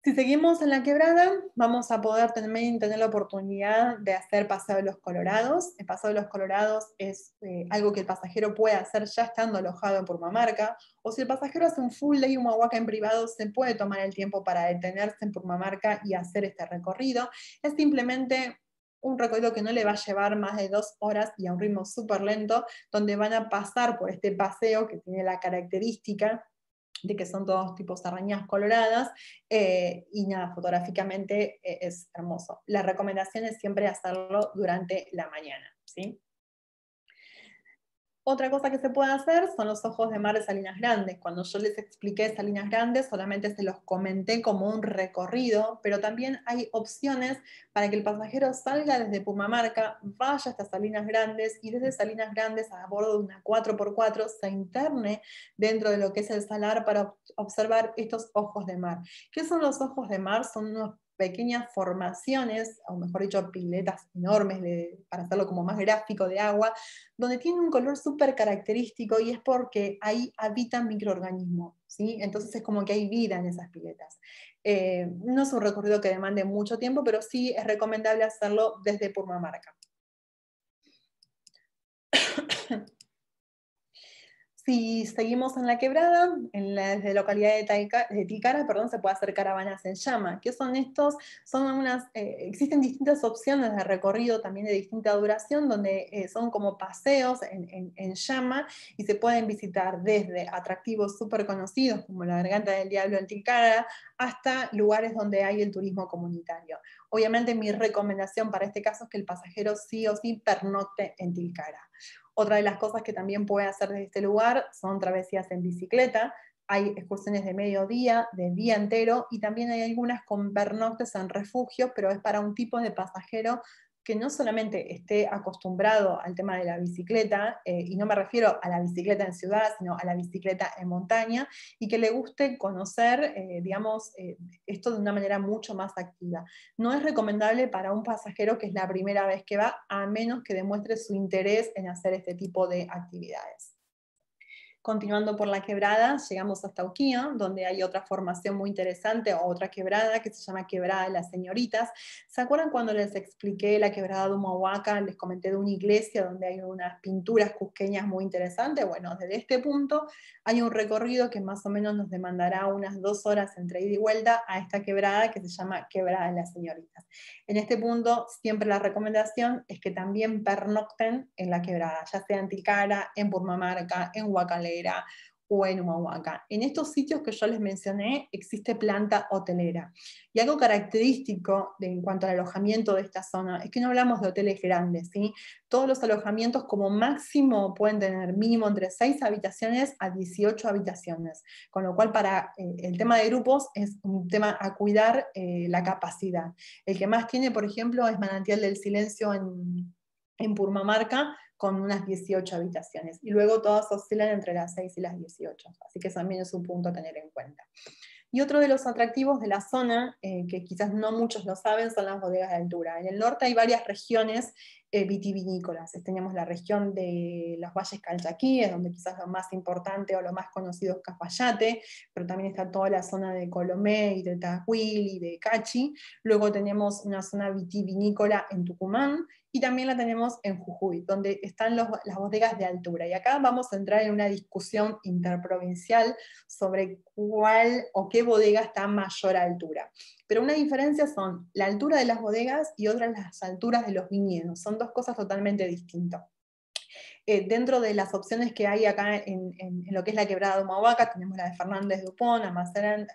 Si seguimos en la quebrada, vamos a poder también tener la oportunidad de hacer Paseo de los Colorados. El Paseo de los Colorados es algo que el pasajero puede hacer ya estando alojado en Purmamarca, o si el pasajero hace un full day Humahuaca en privado, se puede tomar el tiempo para detenerse en Purmamarca y hacer este recorrido. Es simplemente un recorrido que no le va a llevar más de 2 horas y a un ritmo súper lento, donde van a pasar por este paseo que tiene la característica de que son todos tipos arañas coloradas, y nada, fotográficamente es hermoso. La recomendación es siempre hacerlo durante la mañana, ¿sí? Otra cosa que se puede hacer son los ojos de mar de Salinas Grandes. Cuando yo les expliqué Salinas Grandes, solamente se los comenté como un recorrido, pero también hay opciones para que el pasajero salga desde Purmamarca, vaya hasta Salinas Grandes y desde Salinas Grandes a bordo de una 4x4 se interne dentro de lo que es el salar para observar estos ojos de mar. ¿Qué son los ojos de mar? Son unos pequeñas formaciones, o mejor dicho, piletas enormes, para hacerlo como más gráfico, de agua, donde tiene un color súper característico y es porque ahí habitan microorganismos, ¿sí? Entonces es como que hay vida en esas piletas. No es un recorrido que demande mucho tiempo, pero sí es recomendable hacerlo desde Purmamarca. Si seguimos en la quebrada, en la desde localidad de Tilcara, perdón, se puede hacer caravanas en llama. ¿Qué son estos? Existen distintas opciones de recorrido también de distinta duración, donde son como paseos en llama y se pueden visitar desde atractivos súper conocidos como la Garganta del Diablo en Tilcara hasta lugares donde hay el turismo comunitario. Obviamente mi recomendación para este caso es que el pasajero sí o sí pernocte en Tilcara. Otra de las cosas que también puede hacer desde este lugar son travesías en bicicleta. Hay excursiones de mediodía, de día entero, y también hay algunas con pernoctes en refugios, pero es para un tipo de pasajero que no solamente esté acostumbrado al tema de la bicicleta, y no me refiero a la bicicleta en ciudad, sino a la bicicleta en montaña, y que le guste conocer, esto de una manera mucho más activa. No es recomendable para un pasajero que es la primera vez que va, a menos que demuestre su interés en hacer este tipo de actividades. Continuando por la quebrada, llegamos hasta Uquía, donde hay otra formación muy interesante, o otra quebrada que se llama Quebrada de las Señoritas. ¿Se acuerdan cuando les expliqué la quebrada de Humahuaca? Les comenté de una iglesia donde hay unas pinturas cusqueñas muy interesantes. Bueno, desde este punto hay un recorrido que más o menos nos demandará unas 2 horas entre ida y vuelta a esta quebrada que se llama Quebrada de las Señoritas. En este punto, siempre la recomendación es que también pernocten en la quebrada, ya sea en Tilcara, en Purmamarca, en Huacalera o en Humahuaca. En estos sitios que yo les mencioné existe planta hotelera. Y algo característico en cuanto al alojamiento de esta zona es que no hablamos de hoteles grandes, ¿sí? Todos los alojamientos como máximo pueden tener mínimo entre 6 habitaciones a 18 habitaciones, con lo cual para el tema de grupos es un tema a cuidar la capacidad. El que más tiene, por ejemplo, es Manantial del Silencio en Purmamarca, con unas 18 habitaciones. Y luego todas oscilan entre las 6 y las 18. Así que también es un punto a tener en cuenta. Y otro de los atractivos de la zona, que quizás no muchos lo saben, son las bodegas de altura. En el norte hay varias regiones vitivinícolas. Tenemos la región de los valles calchaquíes, donde quizás lo más importante o lo más conocido es Cafayate, pero también está toda la zona de Colomé y de Tacuil y de Cachi. Luego tenemos una zona vitivinícola en Tucumán, y también la tenemos en Jujuy, donde están las bodegas de altura. Y acá vamos a entrar en una discusión interprovincial sobre cuál o qué bodega está a mayor altura. Pero una diferencia son la altura de las bodegas y otras las alturas de los viñedos. Son dos cosas totalmente distintas. Dentro de las opciones que hay acá en lo que es la quebrada de Humahuaca, tenemos la de Fernández Dupont, Amanecer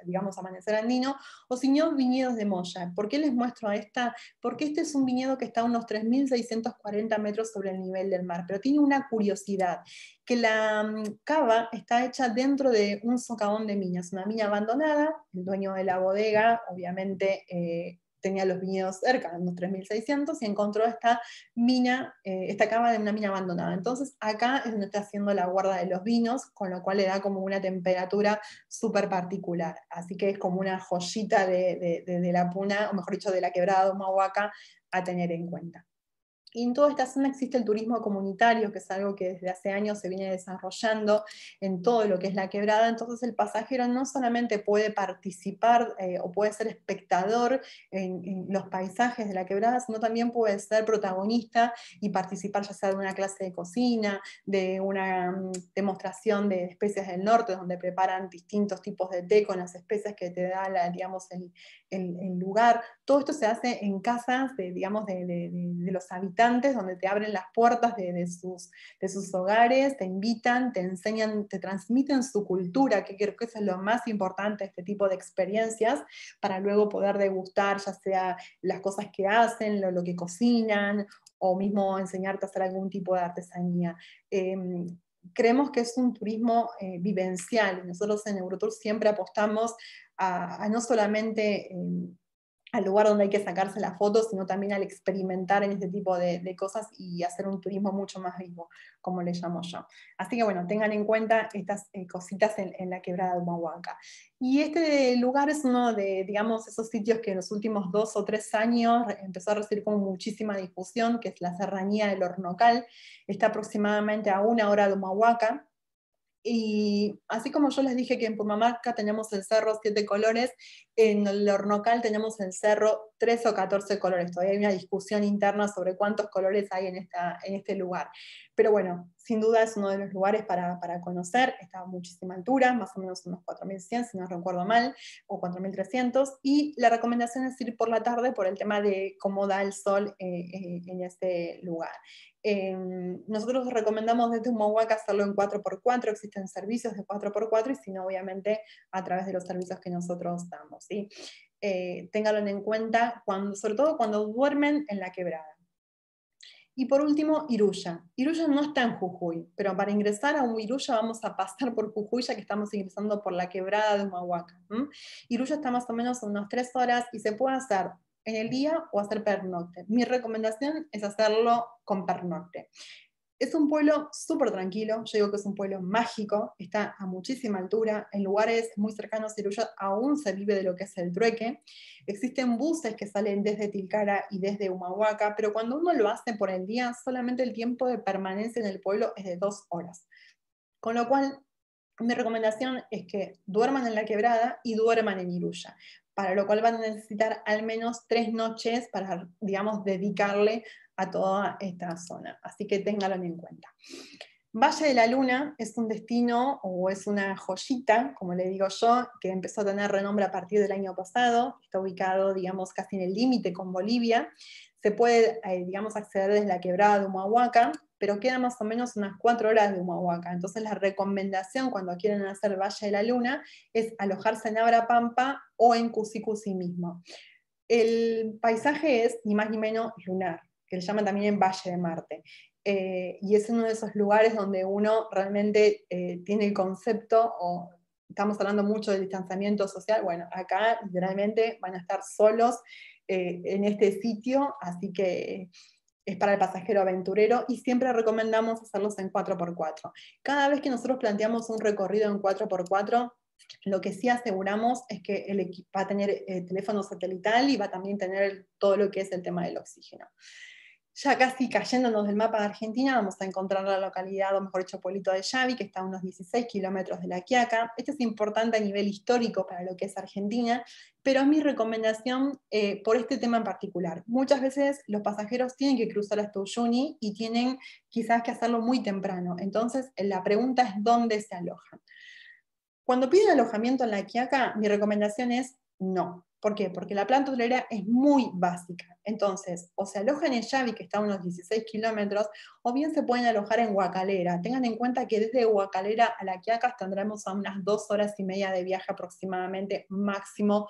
Andino, o si no, viñedos de Moya. ¿Por qué les muestro esta? Porque este es un viñedo que está a unos 3.640 metros sobre el nivel del mar, pero tiene una curiosidad, que la cava está hecha dentro de un socavón de minas, una mina abandonada. El dueño de la bodega, obviamente, tenía los viñedos cerca, unos 3.600, y encontró esta mina, esta cava de una mina abandonada. Entonces acá es donde está haciendo la guarda de los vinos, con lo cual le da como una temperatura súper particular. Así que es como una joyita de la Puna, o mejor dicho, de la quebrada de Humahuaca, a tener en cuenta. Y en toda esta zona existe el turismo comunitario, que es algo que desde hace años se viene desarrollando en todo lo que es la quebrada. Entonces el pasajero no solamente puede participar o puede ser espectador en los paisajes de la quebrada, sino también puede ser protagonista y participar ya sea de una clase de cocina, de una demostración de especies del norte, donde preparan distintos tipos de té con las especies que te da digamos, el lugar. Todo esto se hace en casas digamos, de los habitantes, donde te abren las puertas de sus hogares, te invitan, te enseñan, te transmiten su cultura, que creo que eso es lo más importante de este tipo de experiencias, para luego poder degustar ya sea las cosas que hacen, lo que cocinan, o mismo enseñarte a hacer algún tipo de artesanía. Creemos que es un turismo vivencial. Nosotros en Eurotour siempre apostamos a no solamente al lugar donde hay que sacarse las fotos, sino también al experimentar en este tipo de cosas y hacer un turismo mucho más vivo, como le llamo yo. Así que bueno, tengan en cuenta estas cositas en la quebrada de Humahuaca. Y este lugar es uno de, digamos, esos sitios que en los últimos 2 o 3 años empezó a recibir como muchísima difusión, que es la Serranía del Hornocal. Está aproximadamente a 1 hora de Humahuaca. Y así como yo les dije que en Purmamarca tenemos el cerro 7 colores, en el Hornocal tenemos el cerro 13 o 14 colores. Todavía hay una discusión interna sobre cuántos colores hay en este lugar. Pero bueno, sin duda es uno de los lugares para conocer. Está a muchísima altura, más o menos unos 4.100, si no recuerdo mal, o 4.300. Y la recomendación es ir por la tarde por el tema de cómo da el sol en este lugar. Nosotros recomendamos desde Humahuaca hacerlo en 4x4, existen servicios de 4x4 y si no, obviamente, a través de los servicios que nosotros damos. ¿Sí? Ténganlo en cuenta, sobre todo cuando duermen en la quebrada. Y por último, Iruya. Iruya no está en Jujuy, pero para ingresar a Iruya vamos a pasar por Jujuy, ya que estamos ingresando por la quebrada de Humahuaca. Iruya está más o menos a unas 3 horas y se puede hacer en el día o hacer pernocte. Mi recomendación es hacerlo con pernocte. Es un pueblo súper tranquilo, yo digo que es un pueblo mágico, está a muchísima altura, en lugares muy cercanos a Iruya aún se vive de lo que es el trueque. Existen buses que salen desde Tilcara y desde Humahuaca, pero cuando uno lo hace por el día, solamente el tiempo de permanencia en el pueblo es de 2 horas. Con lo cual, mi recomendación es que duerman en la quebrada y duerman en Iruya, para lo cual van a necesitar al menos 3 noches para, digamos, dedicarle a toda esta zona. Así que ténganlo en cuenta. Valle de la Luna es un destino o es una joyita, como le digo yo, que empezó a tener renombre a partir del año pasado. Está ubicado, digamos, casi en el límite con Bolivia. Se puede, digamos, acceder desde la quebrada de Humahuaca, pero queda más o menos unas 4 horas de Humahuaca. Entonces la recomendación cuando quieren hacer Valle de la Luna es alojarse en Abrapampa o en Cusicusi mismo. El paisaje es ni más ni menos lunar, que le llaman también Valle de Marte. Y es uno de esos lugares donde uno realmente tiene el concepto, o estamos hablando mucho del distanciamiento social, bueno, acá literalmente van a estar solos en este sitio, así que es para el pasajero aventurero y siempre recomendamos hacerlos en 4x4. Cada vez que nosotros planteamos un recorrido en 4x4, lo que sí aseguramos es que el equipo va a tener teléfono satelital y va a también tener todo lo que es el tema del oxígeno. Ya casi cayéndonos del mapa de Argentina, vamos a encontrar la localidad, o mejor dicho, Pueblito de Yavi, que está a unos 16 kilómetros de La Quiaca. Esto es importante a nivel histórico para lo que es Argentina, pero es mi recomendación por este tema en particular. Muchas veces los pasajeros tienen que cruzar hasta Uyuni y tienen quizás que hacerlo muy temprano. Entonces, la pregunta es ¿dónde se alojan? Cuando piden alojamiento en La Quiaca, mi recomendación es no. ¿Por qué? Porque la planta hotelera es muy básica. Entonces, o se alojan en Yavi, que está a unos 16 kilómetros, o bien se pueden alojar en Huacalera. Tengan en cuenta que desde Huacalera a La Quiaca tendremos a unas 2 horas y media de viaje aproximadamente máximo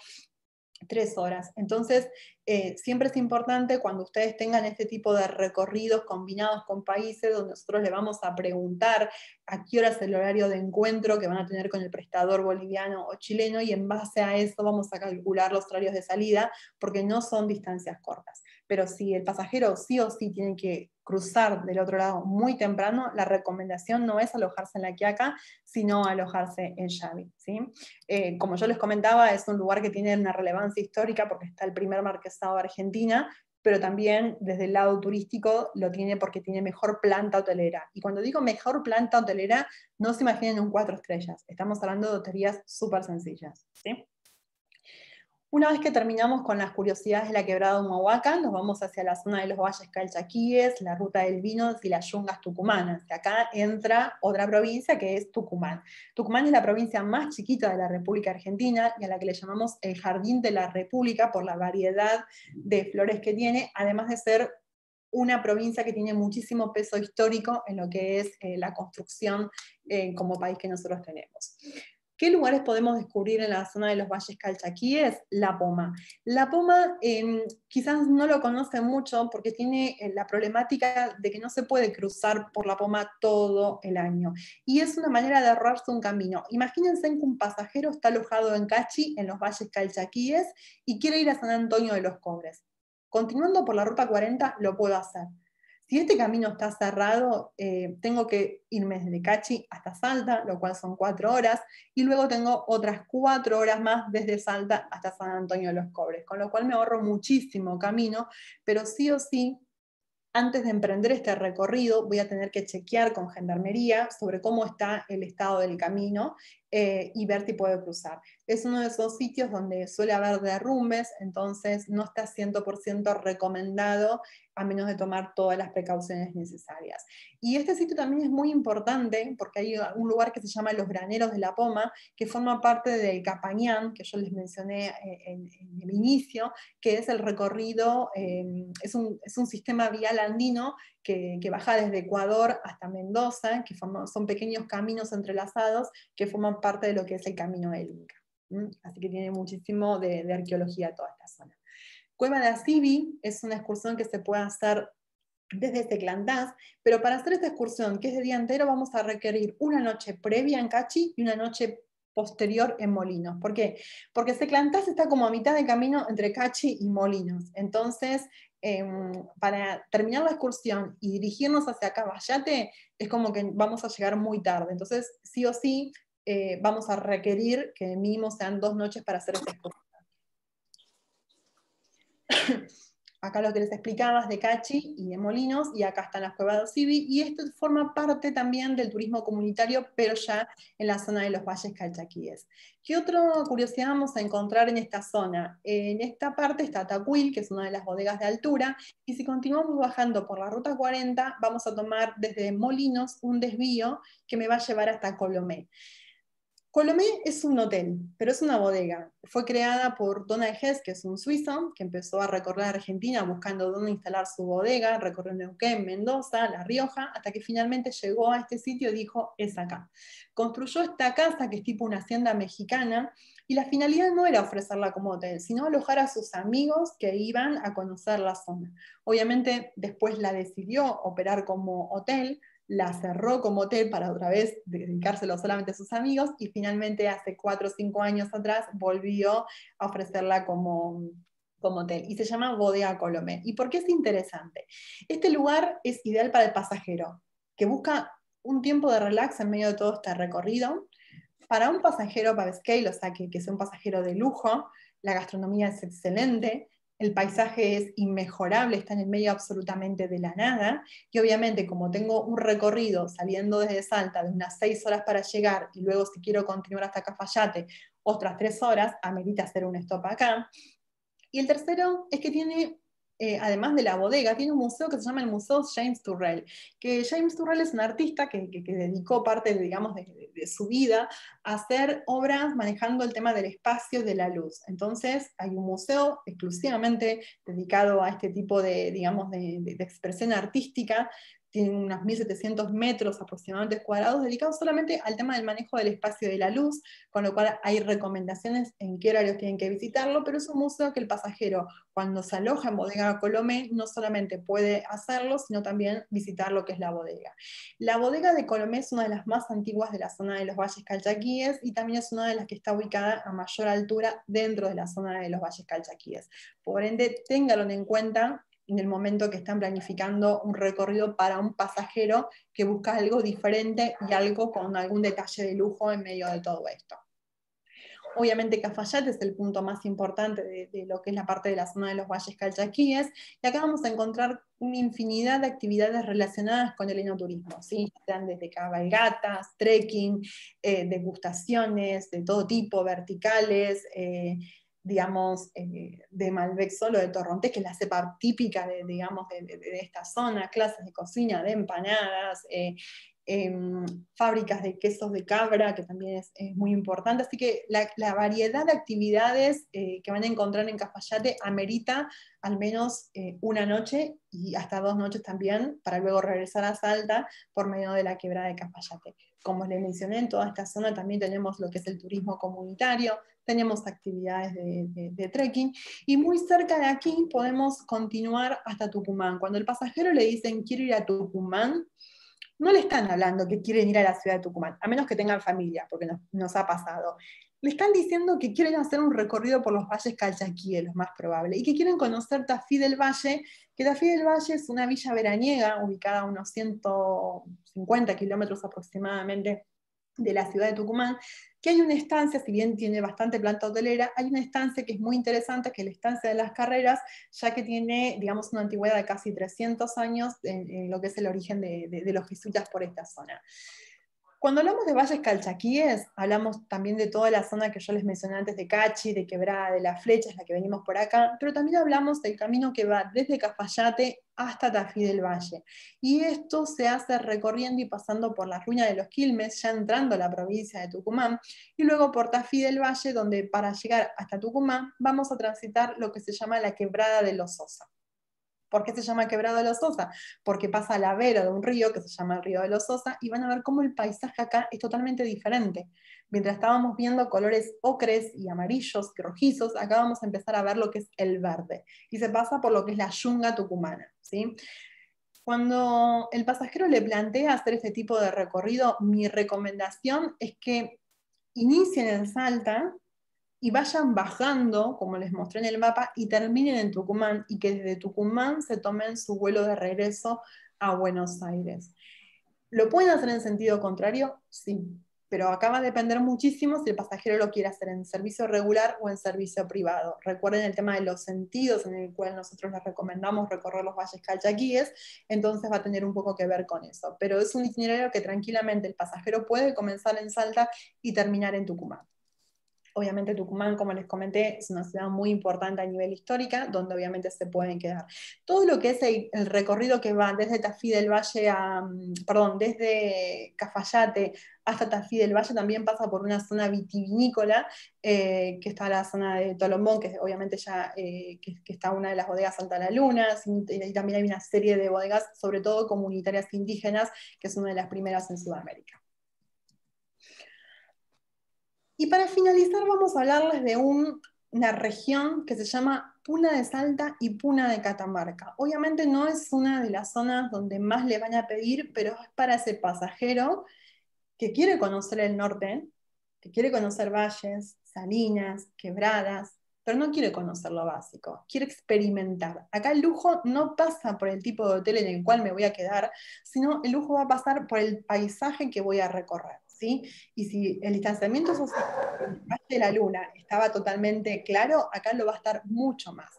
3 horas. Entonces, siempre es importante cuando ustedes tengan este tipo de recorridos combinados con países donde nosotros le vamos a preguntar a qué hora es el horario de encuentro que van a tener con el prestador boliviano o chileno, y en base a eso vamos a calcular los horarios de salida, porque no son distancias cortas. Pero si el pasajero sí o sí tiene que cruzar del otro lado muy temprano, la recomendación no es alojarse en La Quiaca, sino alojarse en Xavi, ¿sí? Como yo les comentaba, es un lugar que tiene una relevancia histórica porque está el primer marquesado de Argentina, pero también desde el lado turístico lo tiene porque tiene mejor planta hotelera. Y cuando digo mejor planta hotelera, no se imaginen un 4 estrellas, estamos hablando de hoterías súper sencillas, ¿sí? Una vez que terminamos con las curiosidades de la quebrada de Humahuaca, nos vamos hacia la zona de los valles calchaquíes, la ruta del vino y las yungas tucumanas. Y acá entra otra provincia que es Tucumán. Tucumán es la provincia más chiquita de la República Argentina y a la que le llamamos el Jardín de la República por la variedad de flores que tiene, además de ser una provincia que tiene muchísimo peso histórico en lo que es la construcción como país que nosotros tenemos. ¿Qué lugares podemos descubrir en la zona de los valles calchaquíes? La Poma. La Poma quizás no lo conocen mucho porque tiene la problemática de que no se puede cruzar por la Poma todo el año. Y es una manera de ahorrarse un camino. Imagínense que un pasajero está alojado en Cachi, en los valles calchaquíes, y quiere ir a San Antonio de los Cobres. Continuando por la ruta 40 lo puedo hacer. Si este camino está cerrado, tengo que irme desde Cachi hasta Salta, lo cual son 4 horas, y luego tengo otras 4 horas más desde Salta hasta San Antonio de los Cobres, con lo cual me ahorro muchísimo camino, pero sí o sí, antes de emprender este recorrido, voy a tener que chequear con Gendarmería sobre cómo está el estado del camino y ver si puedo cruzar. Es uno de esos sitios donde suele haber derrumbes, entonces no está 100% recomendado a menos de tomar todas las precauciones necesarias. Y este sitio también es muy importante porque hay un lugar que se llama Los Graneros de la Poma, que forma parte del Capañán, que yo les mencioné en el inicio, que es el recorrido, es un sistema vial andino que baja desde Ecuador hasta Mendoza, que son pequeños caminos entrelazados que forman parte de lo que es el Camino del Inca. Así que tiene muchísimo de arqueología toda esta zona. Cueva de Asibi es una excursión que se puede hacer desde Seclantás, pero para hacer esta excursión, que es de día entero, vamos a requerir una noche previa en Cachi y una noche posterior en Molinos. ¿Por qué? Porque Seclantás está como a mitad de camino entre Cachi y Molinos. Entonces, para terminar la excursión y dirigirnos hacia Caballate, es como que vamos a llegar muy tarde. Entonces, sí o sí, vamos a requerir que mínimo sean 2 noches para hacer esta excursión. Acá lo que les explicaba es de Cachi y de Molinos, y acá están las cuevas de Osibi, y esto forma parte también del turismo comunitario, pero ya en la zona de los valles calchaquíes. ¿Qué otra curiosidad vamos a encontrar en esta zona? En esta parte está Tacuil, que es una de las bodegas de altura, y si continuamos bajando por la ruta 40, vamos a tomar desde Molinos un desvío que me va a llevar hasta Colomé. Colomé es un hotel, pero es una bodega. Fue creada por Donald Hess, que es un suizo, que empezó a recorrer Argentina buscando dónde instalar su bodega, recorrió Neuquén, Mendoza, La Rioja, hasta que finalmente llegó a este sitio y dijo, es acá. Construyó esta casa, que es tipo una hacienda mexicana, y la finalidad no era ofrecerla como hotel, sino alojar a sus amigos que iban a conocer la zona. Obviamente después la decidió operar como hotel, la cerró como hotel para otra vez dedicárselo solamente a sus amigos, y finalmente hace 4 o 5 años atrás volvió a ofrecerla como hotel, y se llama Bodega Colomé. ¿Y por qué es interesante? Este lugar es ideal para el pasajero que busca un tiempo de relax en medio de todo este recorrido. Para un pasajero para scale, o sea, que sea un pasajero de lujo, la gastronomía es excelente, el paisaje es inmejorable, está en el medio absolutamente de la nada, y obviamente como tengo un recorrido saliendo desde Salta de unas 6 horas para llegar, y luego si quiero continuar hasta Cafayate, otras 3 horas, amerita hacer un stop acá. Y el tercero es que tiene, además de la bodega, tiene un museo que se llama el Museo James Turrell, que James Turrell es un artista que dedicó parte, digamos, de su vida a hacer obras manejando el tema del espacio y de la luz. Entonces hay un museo exclusivamente dedicado a este tipo de, digamos, de expresión artística, tienen unos 1.700 metros aproximadamente cuadrados, dedicados solamente al tema del manejo del espacio de la luz, con lo cual hay recomendaciones en qué horarios tienen que visitarlo, pero es un museo que el pasajero, cuando se aloja en Bodega Colomé, no solamente puede hacerlo, sino también visitar lo que es la bodega. La bodega de Colomé es una de las más antiguas de la zona de los Valles Calchaquíes y también es una de las que está ubicada a mayor altura dentro de la zona de los Valles Calchaquíes. Por ende, ténganlo en cuenta en el momento que están planificando un recorrido para un pasajero que busca algo diferente y algo con algún detalle de lujo en medio de todo esto. Obviamente Cafayate es el punto más importante de lo que es la parte de la zona de los Valles Calchaquíes, y acá vamos a encontrar una infinidad de actividades relacionadas con el enoturismo, ¿sí? Están desde cabalgatas, trekking, degustaciones de todo tipo, verticales, digamos, de Malbec solo, de Torrontés, que es la cepa típica digamos, de esta zona, clases de cocina, de empanadas, fábricas de quesos de cabra, que también es muy importante. Así que la variedad de actividades que van a encontrar en Cafayate amerita al menos una noche y hasta 2 noches también, para luego regresar a Salta por medio de la quebrada de Cafayate. Como les mencioné, en toda esta zona también tenemos lo que es el turismo comunitario, tenemos actividades de trekking, y muy cerca de aquí podemos continuar hasta Tucumán. Cuando el pasajero le dicen quiero ir a Tucumán, no le están hablando que quieren ir a la ciudad de Tucumán, a menos que tengan familia, porque nos ha pasado. Le están diciendo que quieren hacer un recorrido por los valles calchaquíes, lo más probable, y que quieren conocer Tafí del Valle, que Tafí del Valle es una villa veraniega ubicada a unos 150 kilómetros aproximadamente de la ciudad de Tucumán, que hay una estancia, si bien tiene bastante planta hotelera, hay una estancia que es muy interesante, que es la estancia de las carreras, ya que tiene, digamos, una antigüedad de casi 300 años en lo que es el origen de los jesuitas por esta zona. Cuando hablamos de valles calchaquíes, hablamos también de toda la zona que yo les mencioné antes de Cachi, de Quebrada, de Las Flechas, la que venimos por acá, pero también hablamos del camino que va desde Cafayate hasta Tafí del Valle. Y esto se hace recorriendo y pasando por la ruina de los Quilmes, ya entrando a la provincia de Tucumán, y luego por Tafí del Valle, donde para llegar hasta Tucumán vamos a transitar lo que se llama la Quebrada de los Sosa. ¿Por qué se llama Quebrada de los Sosa? Porque pasa a la vera de un río que se llama el río de los Sosa, y van a ver cómo el paisaje acá es totalmente diferente. Mientras estábamos viendo colores ocres y amarillos y rojizos, acá vamos a empezar a ver lo que es el verde, y se pasa por lo que es la yunga tucumana, ¿sí? Cuando el pasajero le plantea hacer este tipo de recorrido, mi recomendación es que inicien en Salta y vayan bajando, como les mostré en el mapa, y terminen en Tucumán, y que desde Tucumán se tomen su vuelo de regreso a Buenos Aires. ¿Lo pueden hacer en sentido contrario? Sí, pero acá va a depender muchísimo si el pasajero lo quiere hacer en servicio regular o en servicio privado. Recuerden el tema de los sentidos, en el cual nosotros les recomendamos recorrer los valles calchaquíes, entonces va a tener un poco que ver con eso. Pero es un itinerario que tranquilamente el pasajero puede comenzar en Salta y terminar en Tucumán. Obviamente Tucumán, como les comenté, es una ciudad muy importante a nivel histórica, donde obviamente se pueden quedar. Todo lo que es el recorrido que va desde Tafí del Valle desde Cafayate hasta Tafí del Valle también pasa por una zona vitivinícola, que está la zona de Tolombón, que obviamente ya que está una de las bodegas Santa la Luna, y también hay una serie de bodegas, sobre todo comunitarias indígenas, que es una de las primeras en Sudamérica. Y para finalizar vamos a hablarles de una región que se llama Puna de Salta y Puna de Catamarca. Obviamente no es una de las zonas donde más le van a pedir, pero es para ese pasajero que quiere conocer el norte, que quiere conocer valles, salinas, quebradas, pero no quiere conocer lo básico, quiere experimentar. Acá el lujo no pasa por el tipo de hotel en el cual me voy a quedar, sino el lujo va a pasar por el paisaje que voy a recorrer, ¿sí? Y si el distanciamiento social en el Valle de la Luna estaba totalmente claro, acá lo va a estar mucho más.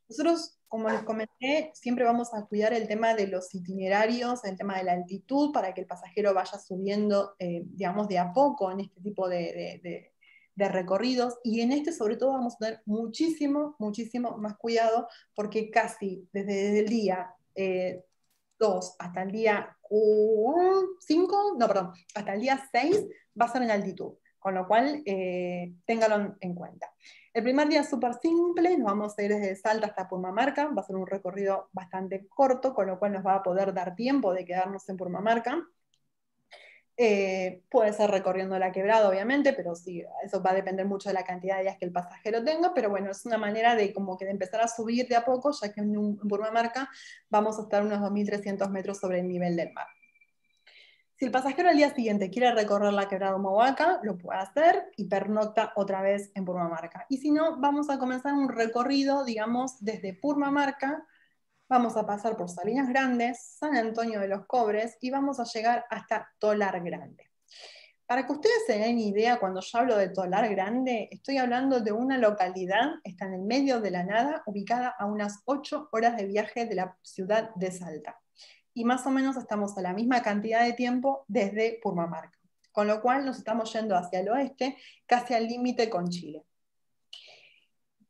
Nosotros, como les comenté, siempre vamos a cuidar el tema de los itinerarios, el tema de la altitud, para que el pasajero vaya subiendo, digamos, de a poco en este tipo de recorridos. Y en este, sobre todo, vamos a tener muchísimo, muchísimo más cuidado, porque casi desde el día 2 hasta el día 5, no, perdón, hasta el día 6 va a ser en altitud, con lo cual ténganlo en cuenta. El primer día es súper simple, nos vamos a ir desde Salta hasta Purmamarca, va a ser un recorrido bastante corto, con lo cual nos va a poder dar tiempo de quedarnos en Purmamarca. Puede ser recorriendo la quebrada, obviamente, pero sí, eso va a depender mucho de la cantidad de días que el pasajero tenga, pero bueno, es una manera de como que de empezar a subir de a poco, ya que en Purmamarca vamos a estar unos 2.300 metros sobre el nivel del mar. Si el pasajero al día siguiente quiere recorrer la quebrada Humahuaca, lo puede hacer y pernocta otra vez en Purmamarca. Y si no, vamos a comenzar un recorrido, digamos, desde Purmamarca, vamos a pasar por Salinas Grandes, San Antonio de los Cobres y vamos a llegar hasta Tolar Grande. Para que ustedes se den idea, cuando yo hablo de Tolar Grande, estoy hablando de una localidad, está en el medio de la nada, ubicada a unas 8 horas de viaje de la ciudad de Salta. Y más o menos estamos a la misma cantidad de tiempo desde Purmamarca. Con lo cual nos estamos yendo hacia el oeste, casi al límite con Chile.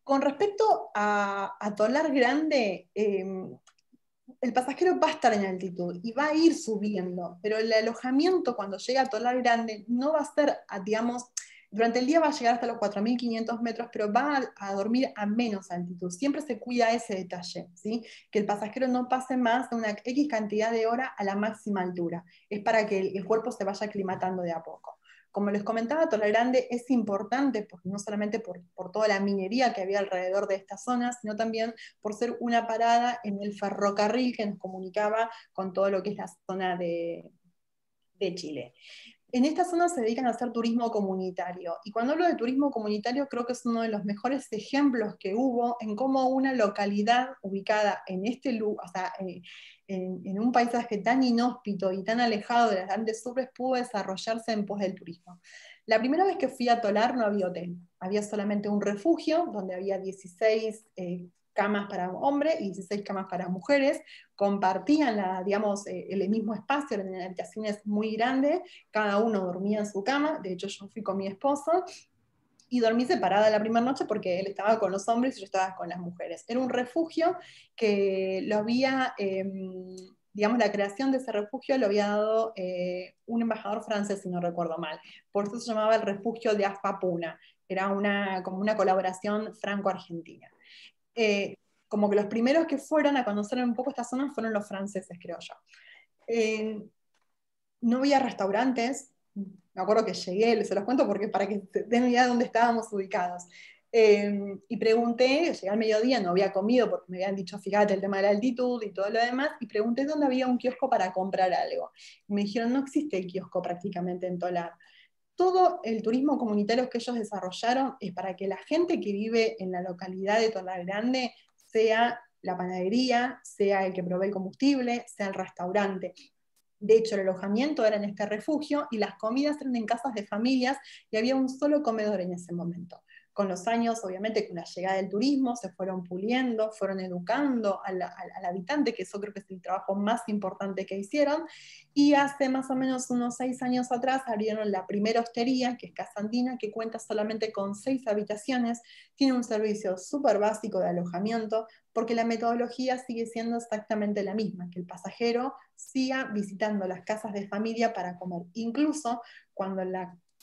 Con respecto a Tolar Grande, el pasajero va a estar en altitud y va a ir subiendo, pero el alojamiento cuando llega a Tolar Grande no va a ser, digamos, durante el día va a llegar hasta los 4.500 metros, pero va a dormir a menos altitud. Siempre se cuida ese detalle, ¿sí? Que el pasajero no pase más de una X cantidad de horas a la máxima altura. Es para que el cuerpo se vaya aclimatando de a poco. Como les comentaba, Tolar Grande es importante, porque no solamente por toda la minería que había alrededor de esta zona, sino también por ser una parada en el ferrocarril que nos comunicaba con todo lo que es la zona de Chile. En esta zona se dedican a hacer turismo comunitario. Y cuando hablo de turismo comunitario, creo que es uno de los mejores ejemplos que hubo en cómo una localidad ubicada en este lugar, o sea, en un paisaje tan inhóspito y tan alejado de las grandes urbes, pudo desarrollarse en pos del turismo. La primera vez que fui a Tolar no había hotel, había solamente un refugio donde había 16 camas para hombres y 16 camas para mujeres, compartían digamos, el mismo espacio, eran habitaciones muy grandes, cada uno dormía en su cama, de hecho yo fui con mi esposo, y dormí separada la primera noche porque él estaba con los hombres y yo estaba con las mujeres. Era un refugio que lo había, digamos, la creación de ese refugio lo había dado un embajador francés, si no recuerdo mal. Por eso se llamaba el refugio de Afapuna. Era como una colaboración franco-argentina. Como que los primeros que fueron a conocer un poco esta zona fueron los franceses, creo yo. No había restaurantes, me acuerdo que llegué, se los cuento porque para que den idea de dónde estábamos ubicados. Y pregunté, llegué al mediodía, no había comido porque me habían dicho, fíjate, el tema de la altitud y todo lo demás, y pregunté dónde había un kiosco para comprar algo. Y me dijeron, no existe el kiosco prácticamente en Tolar. Todo el turismo comunitario que ellos desarrollaron es para que la gente que vive en la localidad de Tolar Grande sea la panadería, sea el que provee el combustible, sea el restaurante. De hecho, el alojamiento era en este refugio y las comidas eran en casas de familias y había un solo comedor en ese momento. Con los años, obviamente, con la llegada del turismo, se fueron puliendo, fueron educando al habitante, que eso creo que es el trabajo más importante que hicieron, y hace más o menos unos 6 años atrás abrieron la primera hostería, que es Casa Andina, que cuenta solamente con 6 habitaciones, tiene un servicio súper básico de alojamiento, porque la metodología sigue siendo exactamente la misma, que el pasajero siga visitando las casas de familia para comer. Incluso cuando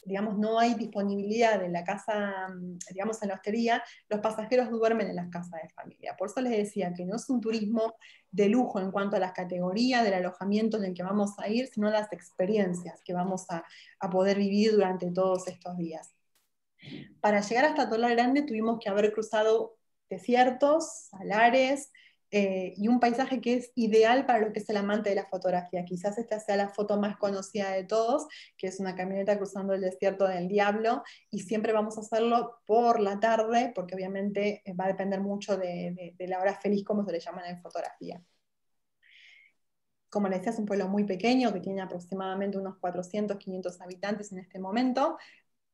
digamos, no hay disponibilidad en la casa, digamos, en la hostería, los pasajeros duermen en las casas de familia. Por eso les decía que no es un turismo de lujo en cuanto a las categorías del alojamiento en el que vamos a ir, sino las experiencias que vamos a poder vivir durante todos estos días. Para llegar hasta Tolar Grande tuvimos que haber cruzado desiertos, salares, y un paisaje que es ideal para lo que es el amante de la fotografía. Quizás esta sea la foto más conocida de todos, que es una camioneta cruzando el desierto del Diablo, y siempre vamos a hacerlo por la tarde, porque obviamente va a depender mucho de la hora feliz, como se le llaman en fotografía. Como les decía, es un pueblo muy pequeño, que tiene aproximadamente unos 400, 500 habitantes en este momento,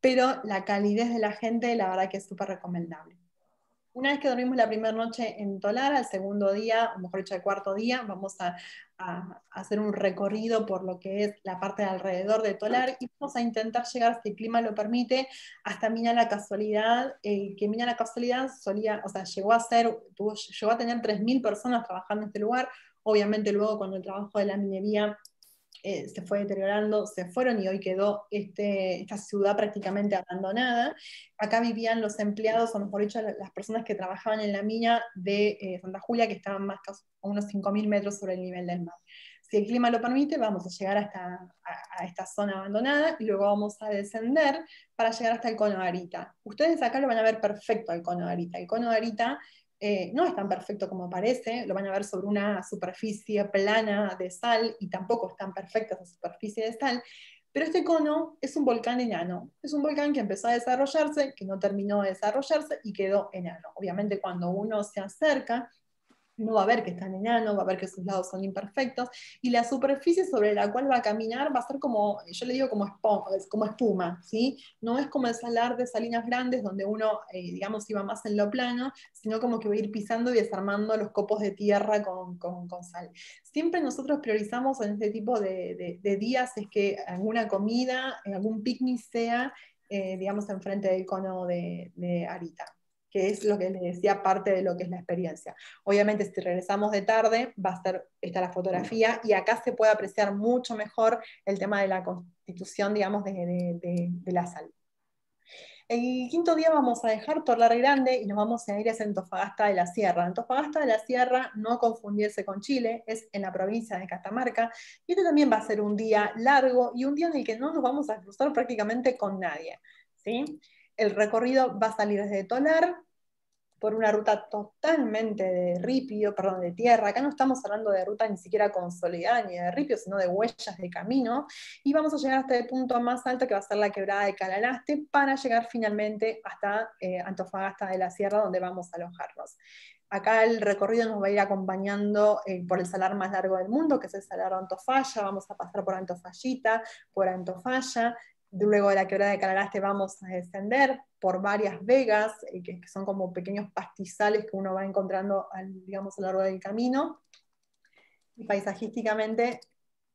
pero la calidez de la gente, la verdad que es súper recomendable. Una vez que dormimos la primera noche en Tolar, al segundo día, o mejor dicho, al cuarto día, vamos a hacer un recorrido por lo que es la parte de alrededor de Tolar y vamos a intentar llegar, si el clima lo permite, hasta Mina La Casualidad, que Mina La Casualidad llegó a tener 3.000 personas trabajando en este lugar. Obviamente luego cuando el trabajo de la minería se fue deteriorando, se fueron y hoy quedó esta ciudad prácticamente abandonada. Acá vivían los empleados, o mejor dicho, las personas que trabajaban en la mina de Santa Julia, que estaban más a unos 5.000 metros sobre el nivel del mar. Si el clima lo permite, vamos a llegar a esta zona abandonada y luego vamos a descender para llegar hasta el cono de Arita. Ustedes acá lo van a ver perfecto el cono de Arita. El cono de Arita no es tan perfecto como parece, lo van a ver sobre una superficie plana de sal y tampoco es tan perfecta esa superficie de sal, pero este cono es un volcán enano, es un volcán que empezó a desarrollarse, que no terminó de desarrollarse y quedó enano. Obviamente cuando uno se acerca, no va a ver que está enano, va a ver que sus lados son imperfectos, y la superficie sobre la cual va a caminar va a ser como, yo le digo como espuma, ¿sí? No es como el salar de salinas grandes donde uno, digamos, iba más en lo plano, sino como que va a ir pisando y desarmando los copos de tierra con sal. Siempre nosotros priorizamos en este tipo de días es que alguna comida, algún picnic sea, digamos, enfrente del cono de Arita, que es lo que les decía, parte de lo que es la experiencia. Obviamente, si regresamos de tarde, va a estar esta la fotografía, y acá se puede apreciar mucho mejor el tema de la constitución, digamos, de la sal. El quinto día vamos a dejar Torlar Grande y nos vamos a ir a Antofagasta de la Sierra. Antofagasta de la Sierra, no confundirse con Chile, es en la provincia de Catamarca, y este también va a ser un día largo y un día en el que no nos vamos a cruzar prácticamente con nadie, ¿sí? El recorrido va a salir desde Tolar, por una ruta totalmente de ripio, perdón, de tierra. Acá no estamos hablando de ruta ni siquiera consolidada ni de ripio, sino de huellas de camino, y vamos a llegar hasta el punto más alto, que va a ser la quebrada de Calalaste, para llegar finalmente hasta Antofagasta de la Sierra, donde vamos a alojarnos. Acá el recorrido nos va a ir acompañando por el salar más largo del mundo, que es el salar de Antofalla. Vamos a pasar por Antofallita, por Antofalla. Luego de la quebrada de Calalaste vamos a descender por varias vegas, que son como pequeños pastizales que uno va encontrando digamos, a lo largo del camino. Y paisajísticamente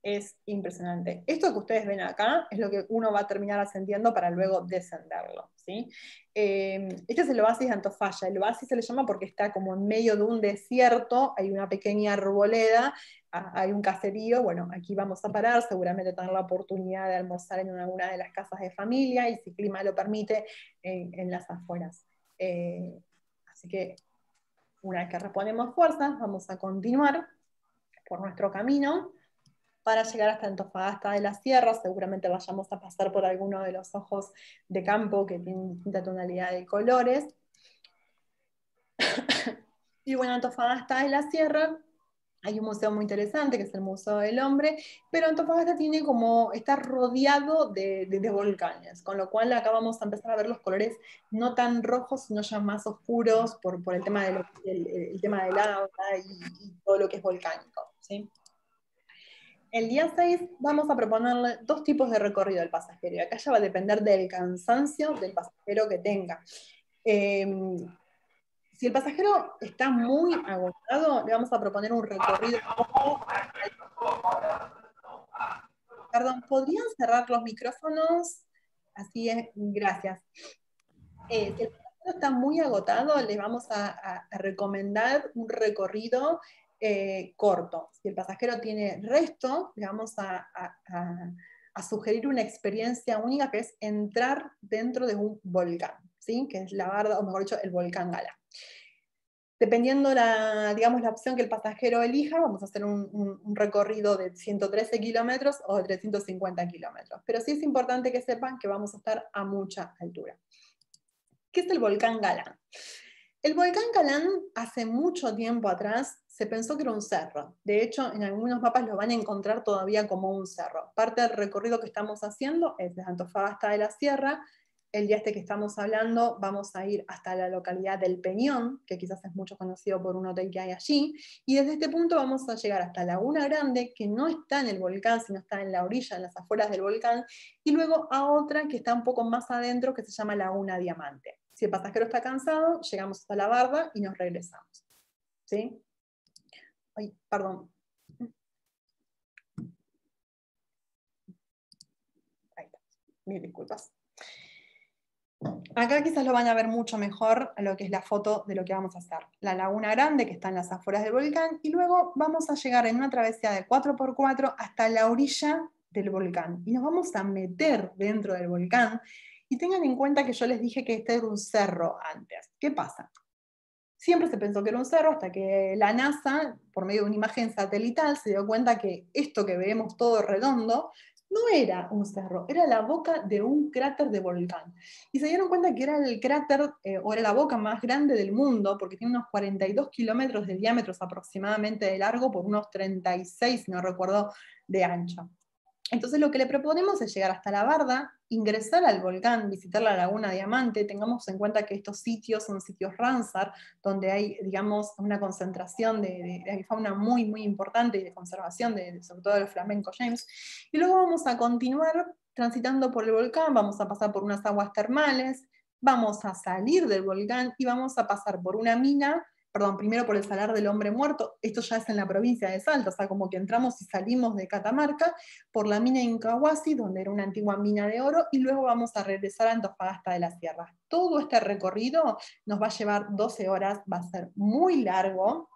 es impresionante. Esto que ustedes ven acá es lo que uno va a terminar ascendiendo para luego descenderlo, ¿sí? Este es el oasis de Antofalla. El oasis se le llama porque está como en medio de un desierto, hay una pequeña arboleda, hay un caserío. Bueno, aquí vamos a parar, seguramente tener la oportunidad de almorzar en alguna de las casas de familia, y si el clima lo permite, en las afueras. Así que una vez que reponemos fuerzas, vamos a continuar por nuestro camino para llegar hasta Antofagasta de la Sierra. Seguramente vayamos a pasar por alguno de los ojos de campo que tienen distinta tonalidad de colores. Y bueno, Antofagasta de la Sierra, hay un museo muy interesante, que es el Museo del Hombre, pero Antofagasta está rodeado de volcanes, con lo cual acá vamos a empezar a ver los colores no tan rojos, sino ya más oscuros por el tema, el tema del agua y todo lo que es volcánico, ¿sí? El día 6 vamos a proponerle dos tipos de recorrido al pasajero, y acá ya va a depender del cansancio del pasajero que tenga. Si el pasajero está muy agotado, le vamos a proponer un recorrido. Perdón, ¿podrían cerrar los micrófonos? Así es, gracias. Si el pasajero está muy agotado, le vamos a recomendar un recorrido corto. Si el pasajero tiene resto, le vamos a sugerir una experiencia única, que es entrar dentro de un volcán, ¿sí? Que es la Barda, o mejor dicho, el volcán Gala. Dependiendo digamos, la opción que el pasajero elija, vamos a hacer un recorrido de 113 kilómetros o de 350 kilómetros. Pero sí es importante que sepan que vamos a estar a mucha altura. ¿Qué es el volcán Galán? El volcán Galán, hace mucho tiempo atrás, se pensó que era un cerro. De hecho, en algunos mapas lo van a encontrar todavía como un cerro. Parte del recorrido que estamos haciendo es desde Antofagasta de la Sierra. El día que estamos hablando, vamos a ir hasta la localidad del Peñón, que quizás es mucho conocido por un hotel que hay allí, y desde este punto vamos a llegar hasta Laguna Grande, que no está en el volcán, sino está en la orilla, en las afueras del volcán, y luego a otra que está un poco más adentro, que se llama Laguna Diamante. Si el pasajero está cansado, llegamos hasta la barda y nos regresamos, ¿sí? Ay, perdón. Ahí está. Mil disculpas. Acá quizás lo van a ver mucho mejor a lo que es la foto de lo que vamos a hacer. La Laguna Grande, que está en las afueras del volcán, y luego vamos a llegar en una travesía de 4x4 hasta la orilla del volcán. Y nos vamos a meter dentro del volcán. Y tengan en cuenta que yo les dije que este era un cerro antes. ¿Qué pasa? Siempre se pensó que era un cerro hasta que la NASA, por medio de una imagen satelital, se dio cuenta que esto que vemos todo redondo no era un cerro, era la boca de un cráter de volcán. Y se dieron cuenta que era el cráter, o era la boca más grande del mundo, porque tiene unos 42 kilómetros de diámetro aproximadamente de largo por unos 36, no recuerdo, de ancho. Entonces lo que le proponemos es llegar hasta la barda, ingresar al volcán, visitar la Laguna Diamante. Tengamos en cuenta que estos sitios son sitios Ramsar, donde hay, digamos, una concentración de fauna muy, muy importante y de conservación, sobre todo del flamenco James. Y luego vamos a continuar transitando por el volcán, vamos a pasar por unas aguas termales, vamos a salir del volcán y vamos a pasar por una mina, perdón, primero por el Salar del Hombre Muerto. Esto ya es en la provincia de Salta, o sea, como que entramos y salimos de Catamarca, por la mina Incahuasi, donde era una antigua mina de oro, y luego vamos a regresar a Antofagasta de la Sierra. Todo este recorrido nos va a llevar 12 horas, va a ser muy largo.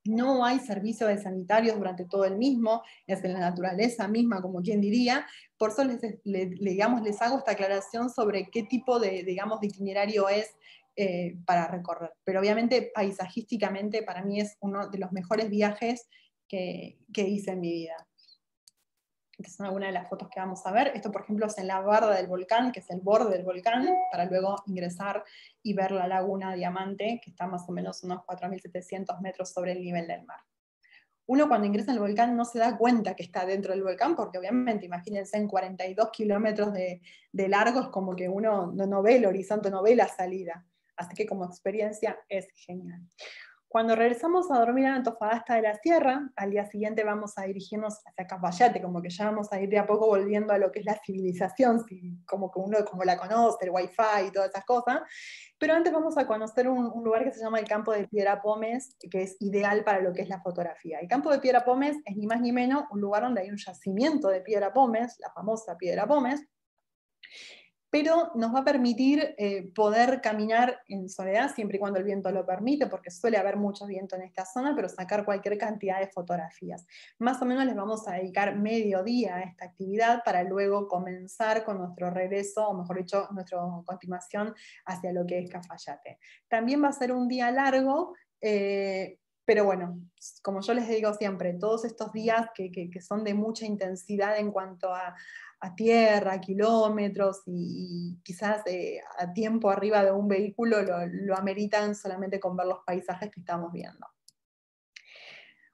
No hay servicio de sanitarios durante todo el mismo, es en la naturaleza misma, como quien diría. Por eso les hago esta aclaración sobre qué tipo digamos, de itinerario es para recorrer. Pero obviamente, paisajísticamente, para mí es uno de los mejores viajes que hice en mi vida. Estas son algunas de las fotos que vamos a ver. Esto, por ejemplo, es en la barda del volcán, que es el borde del volcán, para luego ingresar y ver la Laguna Diamante, que está más o menos unos 4.700 metros sobre el nivel del mar. Uno cuando ingresa al volcán no se da cuenta que está dentro del volcán, porque obviamente, imagínense, en 42 kilómetros de largo es como que uno no ve el horizonte, no ve la salida. Así que como experiencia es genial. Cuando regresamos a dormir a Antofagasta de la Sierra, al día siguiente vamos a dirigirnos hacia Cafayate, como que ya vamos a ir de a poco volviendo a lo que es la civilización, como que uno como la conoce, el wifi y todas esas cosas. Pero antes vamos a conocer un lugar que se llama el Campo de Piedra Pómez, que es ideal para lo que es la fotografía. El Campo de Piedra Pómez es ni más ni menos un lugar donde hay un yacimiento de piedra pómez, la famosa piedra pómez, pero nos va a permitir poder caminar en soledad, siempre y cuando el viento lo permite, porque suele haber mucho viento en esta zona, pero sacar cualquier cantidad de fotografías. Más o menos les vamos a dedicar medio día a esta actividad para luego comenzar con nuestro regreso, o mejor dicho, nuestra continuación hacia lo que es Cafayate. También va a ser un día largo, pero bueno, como yo les digo siempre, todos estos días que son de mucha intensidad en cuanto a tierra, kilómetros y quizás a tiempo arriba de un vehículo lo ameritan solamente con ver los paisajes que estamos viendo.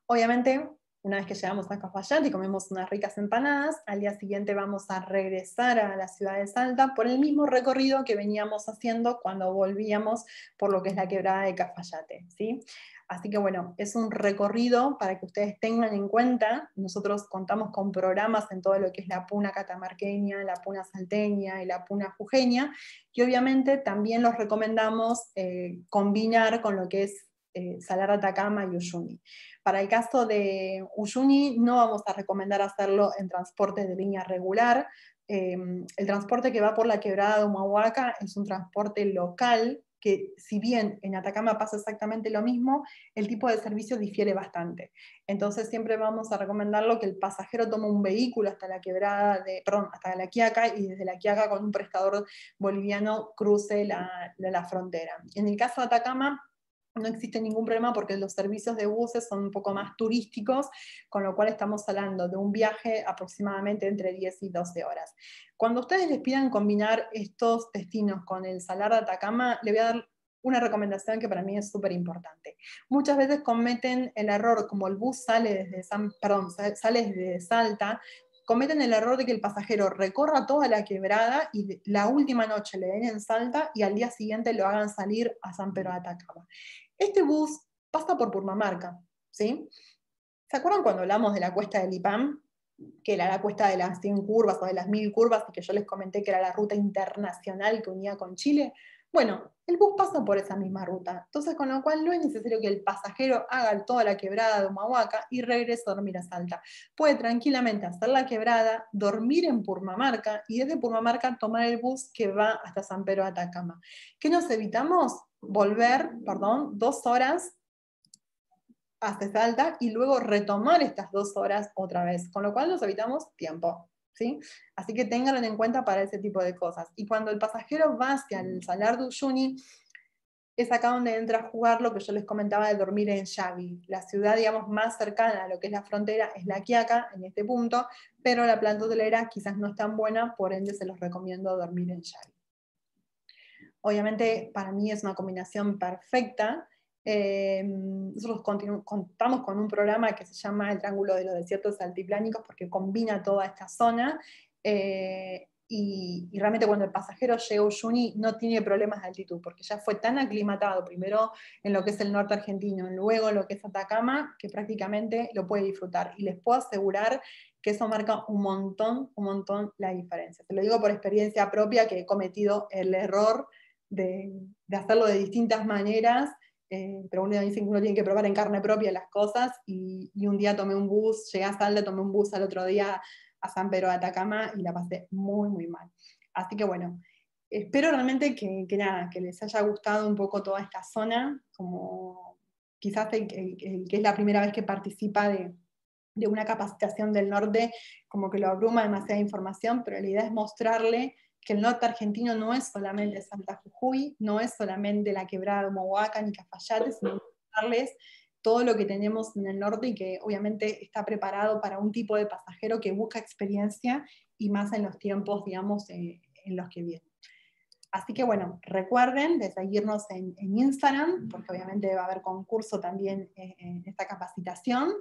Obviamente, una vez que llegamos a Cafayate y comemos unas ricas empanadas, al día siguiente vamos a regresar a la ciudad de Salta por el mismo recorrido que veníamos haciendo cuando volvíamos por lo que es la quebrada de Cafayate, ¿sí? Así que bueno, es un recorrido para que ustedes tengan en cuenta. Nosotros contamos con programas en todo lo que es la puna catamarqueña, la puna salteña y la puna jujeña, y obviamente también los recomendamos combinar con lo que es Salar de Atacama y Uyuni. Para el caso de Uyuni no vamos a recomendar hacerlo en transporte de línea regular. El transporte que va por la quebrada de Humahuaca es un transporte local, que si bien en Atacama pasa exactamente lo mismo, el tipo de servicio difiere bastante. Entonces siempre vamos a recomendarlo que el pasajero tome un vehículo hasta la quebrada hasta la Quiaca, y desde la Quiaca con un prestador boliviano cruce la frontera. En el caso de Atacama, no existe ningún problema porque los servicios de buses son un poco más turísticos, con lo cual estamos hablando de un viaje aproximadamente entre 10 y 12 horas. Cuando ustedes les pidan combinar estos destinos con el Salar de Atacama, le voy a dar una recomendación que para mí es súper importante. Muchas veces cometen el error, como el bus sale sale desde Salta, cometen el error de que el pasajero recorra toda la quebrada y la última noche le den en Salta y al día siguiente lo hagan salir a San Pedro de Atacama. Este bus pasa por Purmamarca, ¿sí? ¿Se acuerdan cuando hablamos de la cuesta del Lipam? Que era la cuesta de las 100 curvas o de las 1000 curvas, y que yo les comenté que era la ruta internacional que unía con Chile. Bueno, el bus pasa por esa misma ruta, entonces con lo cual no es necesario que el pasajero haga toda la quebrada de Humahuaca y regrese a dormir a Salta. Puede tranquilamente hacer la quebrada, dormir en Purmamarca y desde Purmamarca tomar el bus que va hasta San Pedro de Atacama. ¿Qué nos evitamos? Volver, 2 horas hasta Salta y luego retomar estas 2 horas otra vez, con lo cual nos evitamos tiempo. ¿Sí? Así que ténganlo en cuenta para ese tipo de cosas. Y cuando el pasajero va hacia el Salar de Uyuni, es acá donde entra a jugar lo que yo les comentaba de dormir en Xavi. La ciudad, digamos, más cercana a lo que es la frontera es La Quiaca, en este punto, pero la planta hotelera quizás no es tan buena, por ende se los recomiendo dormir en Xavi. Obviamente, para mí es una combinación perfecta. Nosotros contamos con un programa que se llama El Triángulo de los Desiertos Altiplánicos porque combina toda esta zona y realmente cuando el pasajero llega a Uyuni no tiene problemas de altitud porque ya fue tan aclimatado primero en lo que es el norte argentino, luego en lo que es Atacama, que prácticamente lo puede disfrutar. Y les puedo asegurar que eso marca un montón la diferencia. Te lo digo por experiencia propia que he cometido el error de hacerlo de distintas maneras, pero uno dice que uno tiene que probar en carne propia las cosas, y un día tomé un bus, llegué a Salta, tomé un bus al otro día a San Pedro de Atacama y la pasé muy mal. Así que bueno, espero realmente que les haya gustado un poco toda esta zona, como quizás el que es la primera vez que participa de una capacitación del norte, como que lo abruma demasiada información, pero la idea es mostrarle que el norte argentino no es solamente Salta Jujuy, no es solamente la quebrada de Humahuaca ni Cafayate, sino mostrarles todo lo que tenemos en el norte y que obviamente está preparado para un tipo de pasajero que busca experiencia y más en los tiempos, digamos, en los que vienen. Así que bueno, recuerden de seguirnos en Instagram, porque obviamente va a haber concurso también en esta capacitación.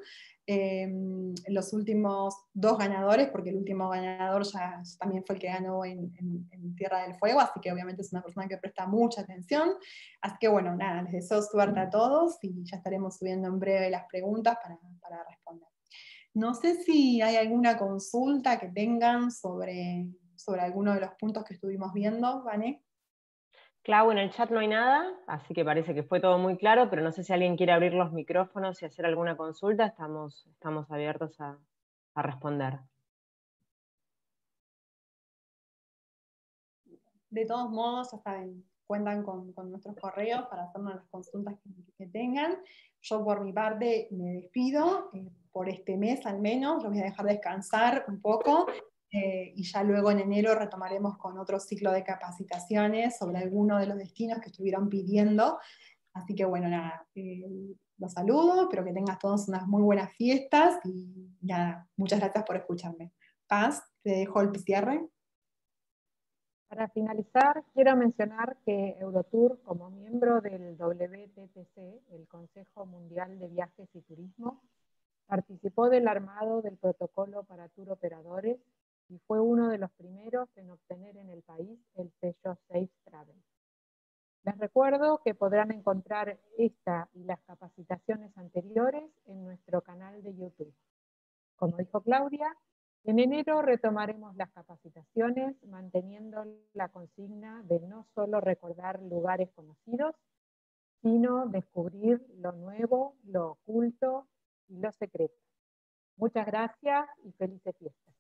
Los últimos 2 ganadores, porque el último ganador ya también fue el que ganó en Tierra del Fuego, así que obviamente es una persona que presta mucha atención. Así que bueno, nada, les deseo suerte a todos y ya estaremos subiendo en breve las preguntas para responder. No sé si hay alguna consulta que tengan sobre alguno de los puntos que estuvimos viendo, ¿Vane? Clau, en el chat no hay nada, así que parece que fue todo muy claro, pero no sé si alguien quiere abrir los micrófonos y hacer alguna consulta, estamos abiertos a responder. De todos modos, ya saben, cuentan con nuestros correos para hacernos las consultas que tengan. Yo por mi parte me despido, por este mes al menos, los voy a dejar descansar un poco, y ya luego en enero retomaremos con otro ciclo de capacitaciones sobre alguno de los destinos que estuvieron pidiendo. Así que bueno, nada, los saludo, espero que tengas todos unas muy buenas fiestas y nada, muchas gracias por escucharme. Paz, te dejo el cierre. Para finalizar, quiero mencionar que Eurotour, como miembro del WTTC, el Consejo Mundial de Viajes y Turismo, participó del armado del protocolo para tour operadores y fue uno de los primeros en obtener en el país el sello Safe Travel. Les recuerdo que podrán encontrar esta y las capacitaciones anteriores en nuestro canal de YouTube. Como dijo Claudia, en enero retomaremos las capacitaciones manteniendo la consigna de no solo recordar lugares conocidos, sino descubrir lo nuevo, lo oculto y lo secreto. Muchas gracias y felices fiestas.